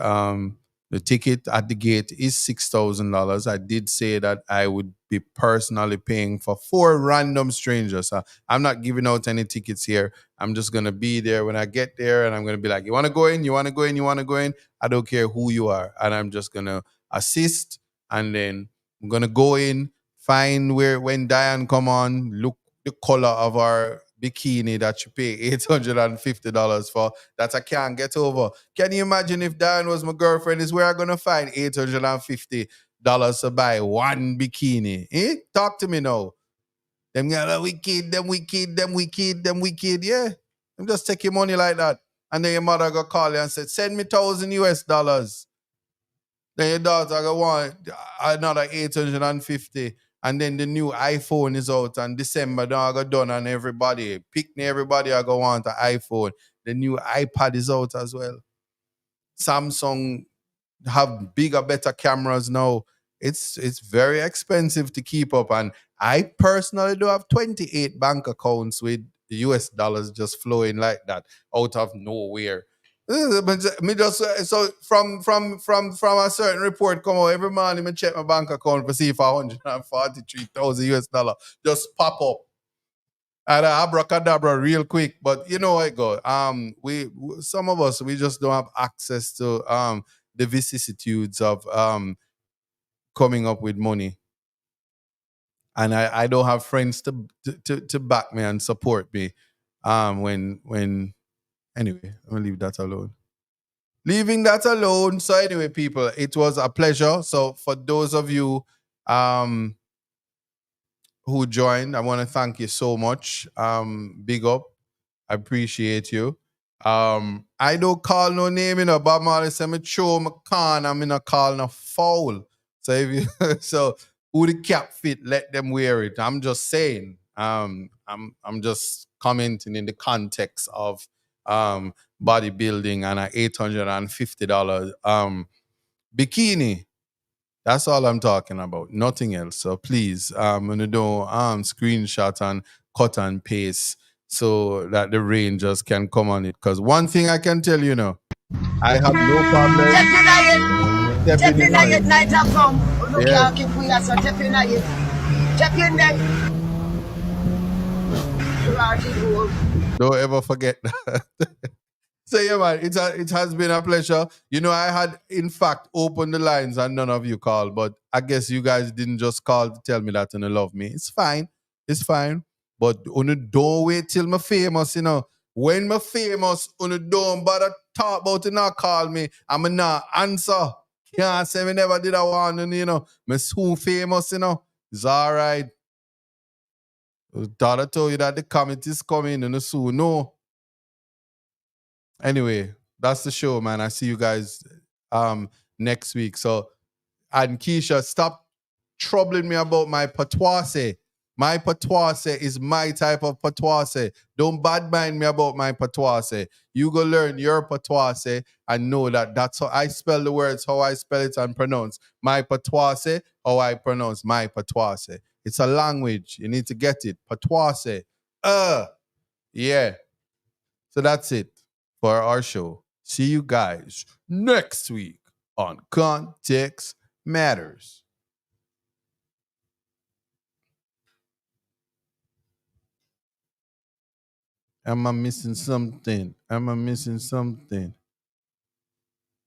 The ticket at the gate is $6,000. I did say that I would be personally paying for 4 random strangers. I'm not giving out any tickets here. I'm just going to be there when I get there, and I'm going to be like, you want to go in? You want to go in? You want to go in? I don't care who you are. And I'm just going to assist, and then I'm going to go in, find when Dianne come on, look the color of our bikini that you pay $850 for, that I can't get over. Can you imagine if Dianne was my girlfriend? Is where I'm gonna find $850 to buy one bikini? Talk to me now. Them wicked, them wicked, them wicked, them wicked. Yeah, I'm just taking money like that, and then your mother go call you and said, "Send me $1,000 US." Then your daughter go want another 850. And then the new iPhone is out, and December don't go done on everybody. Pick me everybody I go want an iPhone. The new iPad is out as well. Samsung have bigger, better cameras now. It's very expensive to keep up. And I personally do have 28 bank accounts with US dollars just flowing like that out of nowhere. But me just so from a certain report come out every morning, I check my bank account to see if 143,000 US dollar just pop up. And abracadabra real quick, but you know how it go. We some of us, we just don't have access to the vicissitudes of coming up with money, and I don't have friends to back me and support me. When anyway, I'm gonna leave that alone. Leaving that alone. So anyway, people, it was a pleasure. So for those of you who joined, I want to thank you so much. Big up. I appreciate you. I don't call no name, Bob Marley say me show my can, I'm in a call no foul. So if you so who the cap fit, let them wear it. I'm just saying. I'm just commenting in the context of bodybuilding and an $850 bikini. That's all I'm talking about. Nothing else. So please, I'm gonna do screenshot and cut and paste so that the rangers can come on it. Because one thing I can tell you now, I have no problem stepping in on it. Night have come. Look, Yeah. keep we are so tapping at it. Tap in there. Don't ever forget that. So yeah, man, it has been a pleasure. I had in fact opened the lines and none of you called, but I guess you guys didn't just call to tell me that you love me. It's fine. It's fine. But don't wait till me famous, When me famous, don't bother talk about it, not call me. I'm not answer. Can't say me never did a one, Me soon famous, It's all right. Thought I told you that the committee is coming and soon. No. Anyway, that's the show, man. I see you guys next week. So, and Keisha, stop troubling me about my patois. My patois is my type of patois. Don't bad mind me about my patois. You go learn your patois and know that that's how I spell the words, how I spell it and pronounce my patois, how I pronounce my patois. It's a language. You need to get it. Patois. Yeah. So that's it for our show. See you guys next week on Context Matters. Am I missing something? Am I missing something?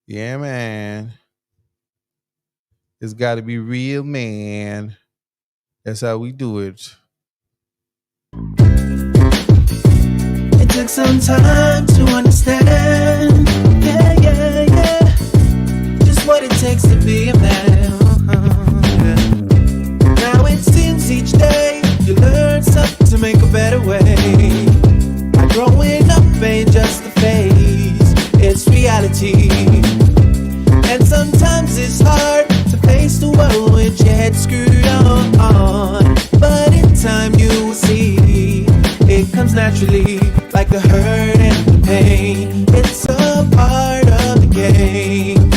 Yeah, man. It's got to be real, man. That's how we do it. It took some time to understand, yeah, just what it takes to be a man. Now it seems each day you learn something to make a better way. Growing up ain't just a phase, it's reality. And sometimes it's hard to face the world with your head screwed on. But in time you will see it comes naturally, like the hurt and the pain. It's a part of the game.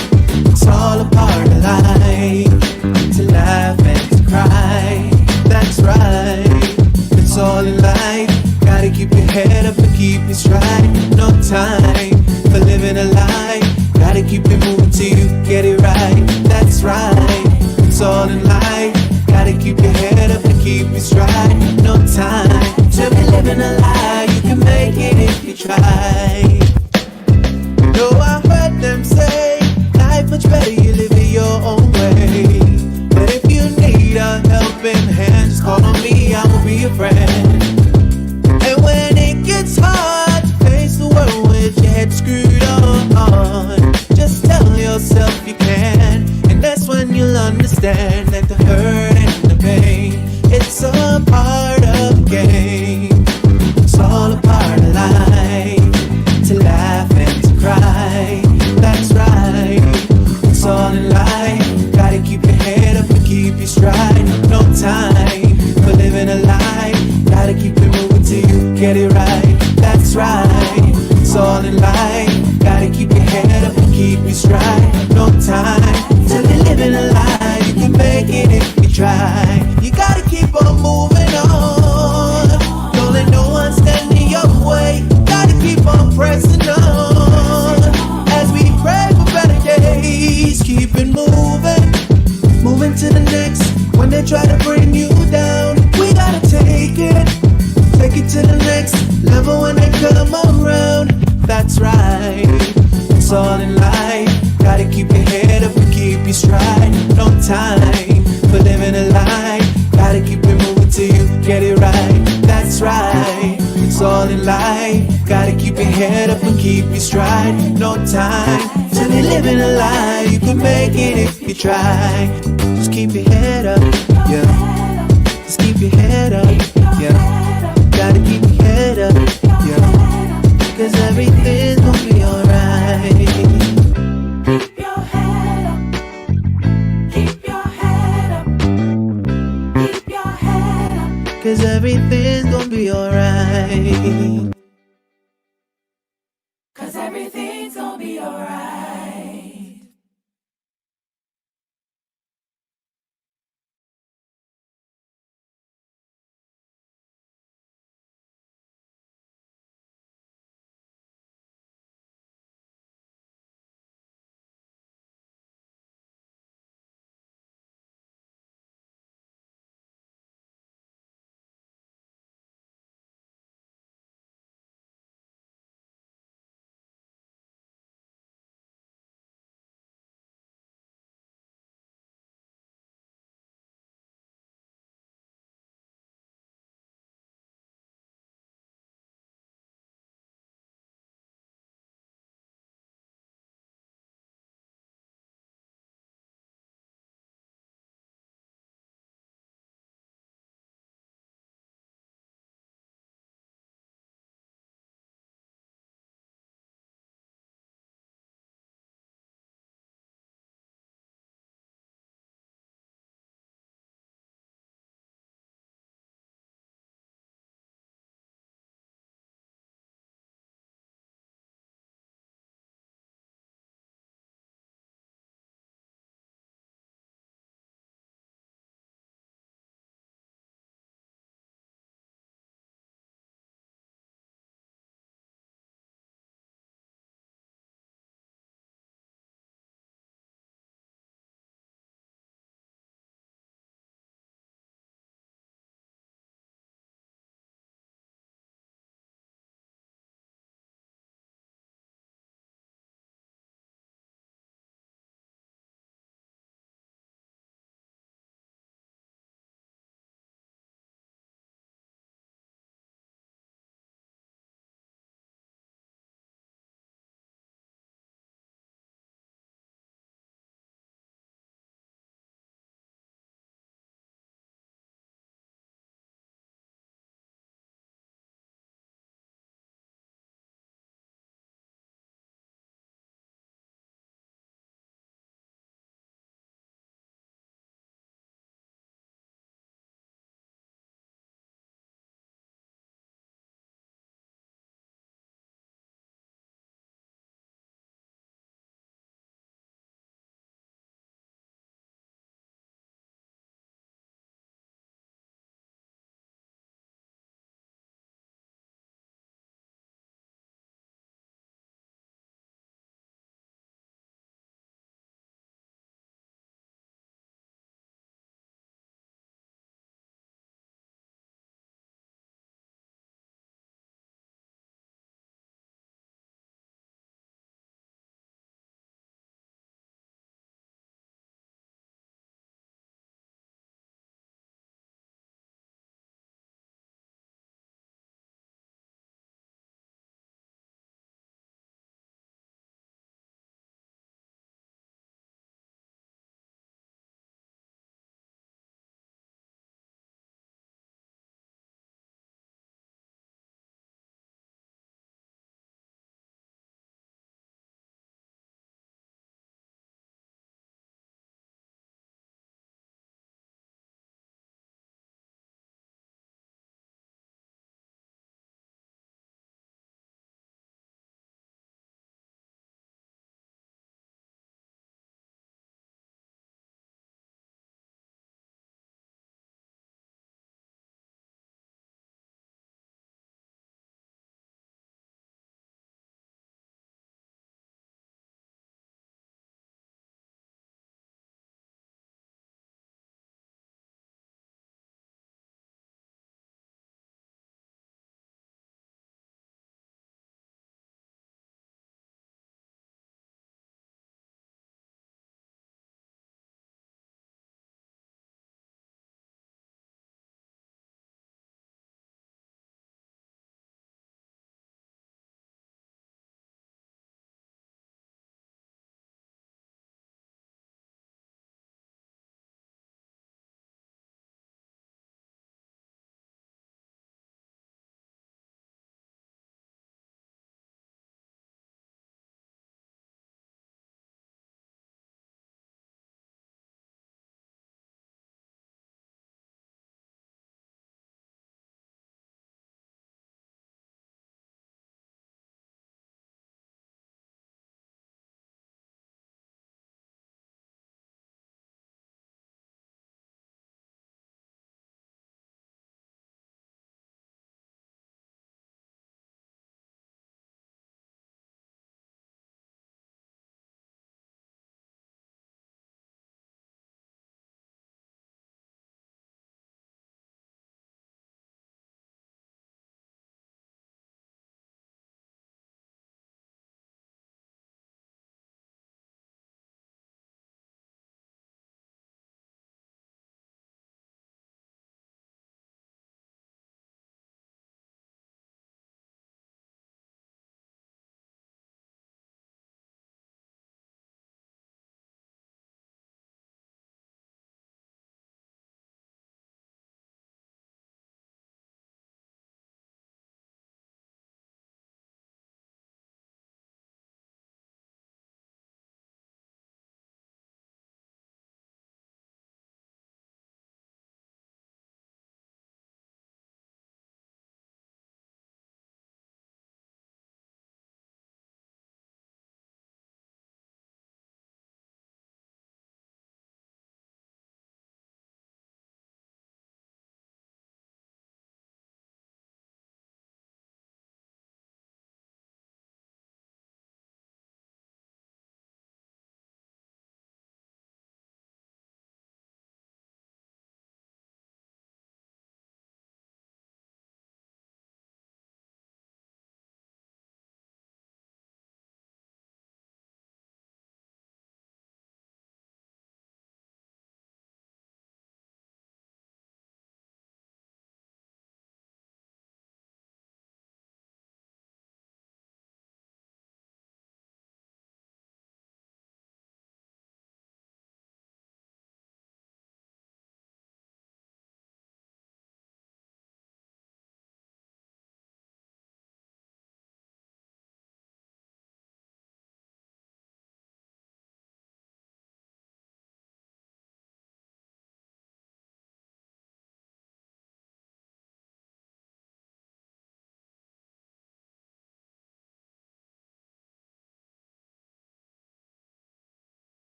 It's all a part of life, to laugh and to cry. That's right, it's all in life. Gotta keep your head up and keep it straight. No time for living a lie. Gotta keep it moving till you get it right. in life. Gotta keep your head up and keep it stride. No time to be living a lie. You can make it if you try. No, I heard them say life much better, you live it your own way. But if you need a helping hand, just call on me, I will be your friend. And when it gets hard to face the world with your head screwed on, just tell yourself you can. And that's when you'll understand that the hurt and the pain, it's a part of the game. It's all a part of life, to laugh and to cry. That's right, it's all in life. Gotta keep your head up and keep your stride. No time for living a lie. Gotta keep it moving till you get it right. That's right, it's all in life. Gotta keep your head up and keep your stride. No time to be living a lie. You can make it if you try. You gotta keep on moving on. Don't let no one stand in your way. Gotta keep on pressing on. As we pray for better days, keep it moving. Moving to the next. When they try to bring you down, we gotta take it. Take it to the next level when they come around. That's right, it's all in life. Gotta keep your head up and keep your stride. No time for living a lie. Gotta keep it moving till you get it right. That's right, it's all in life. Gotta keep your head up and keep your stride. No time to be living a lie. You can make it if you try. Just keep your head up, yeah. Just keep your head up, yeah. Gotta keep your head up, yeah. 'Cause everything's gonna be alright. Keep your head up. Keep your head up. Keep your head up. 'Cause everything's gonna be alright.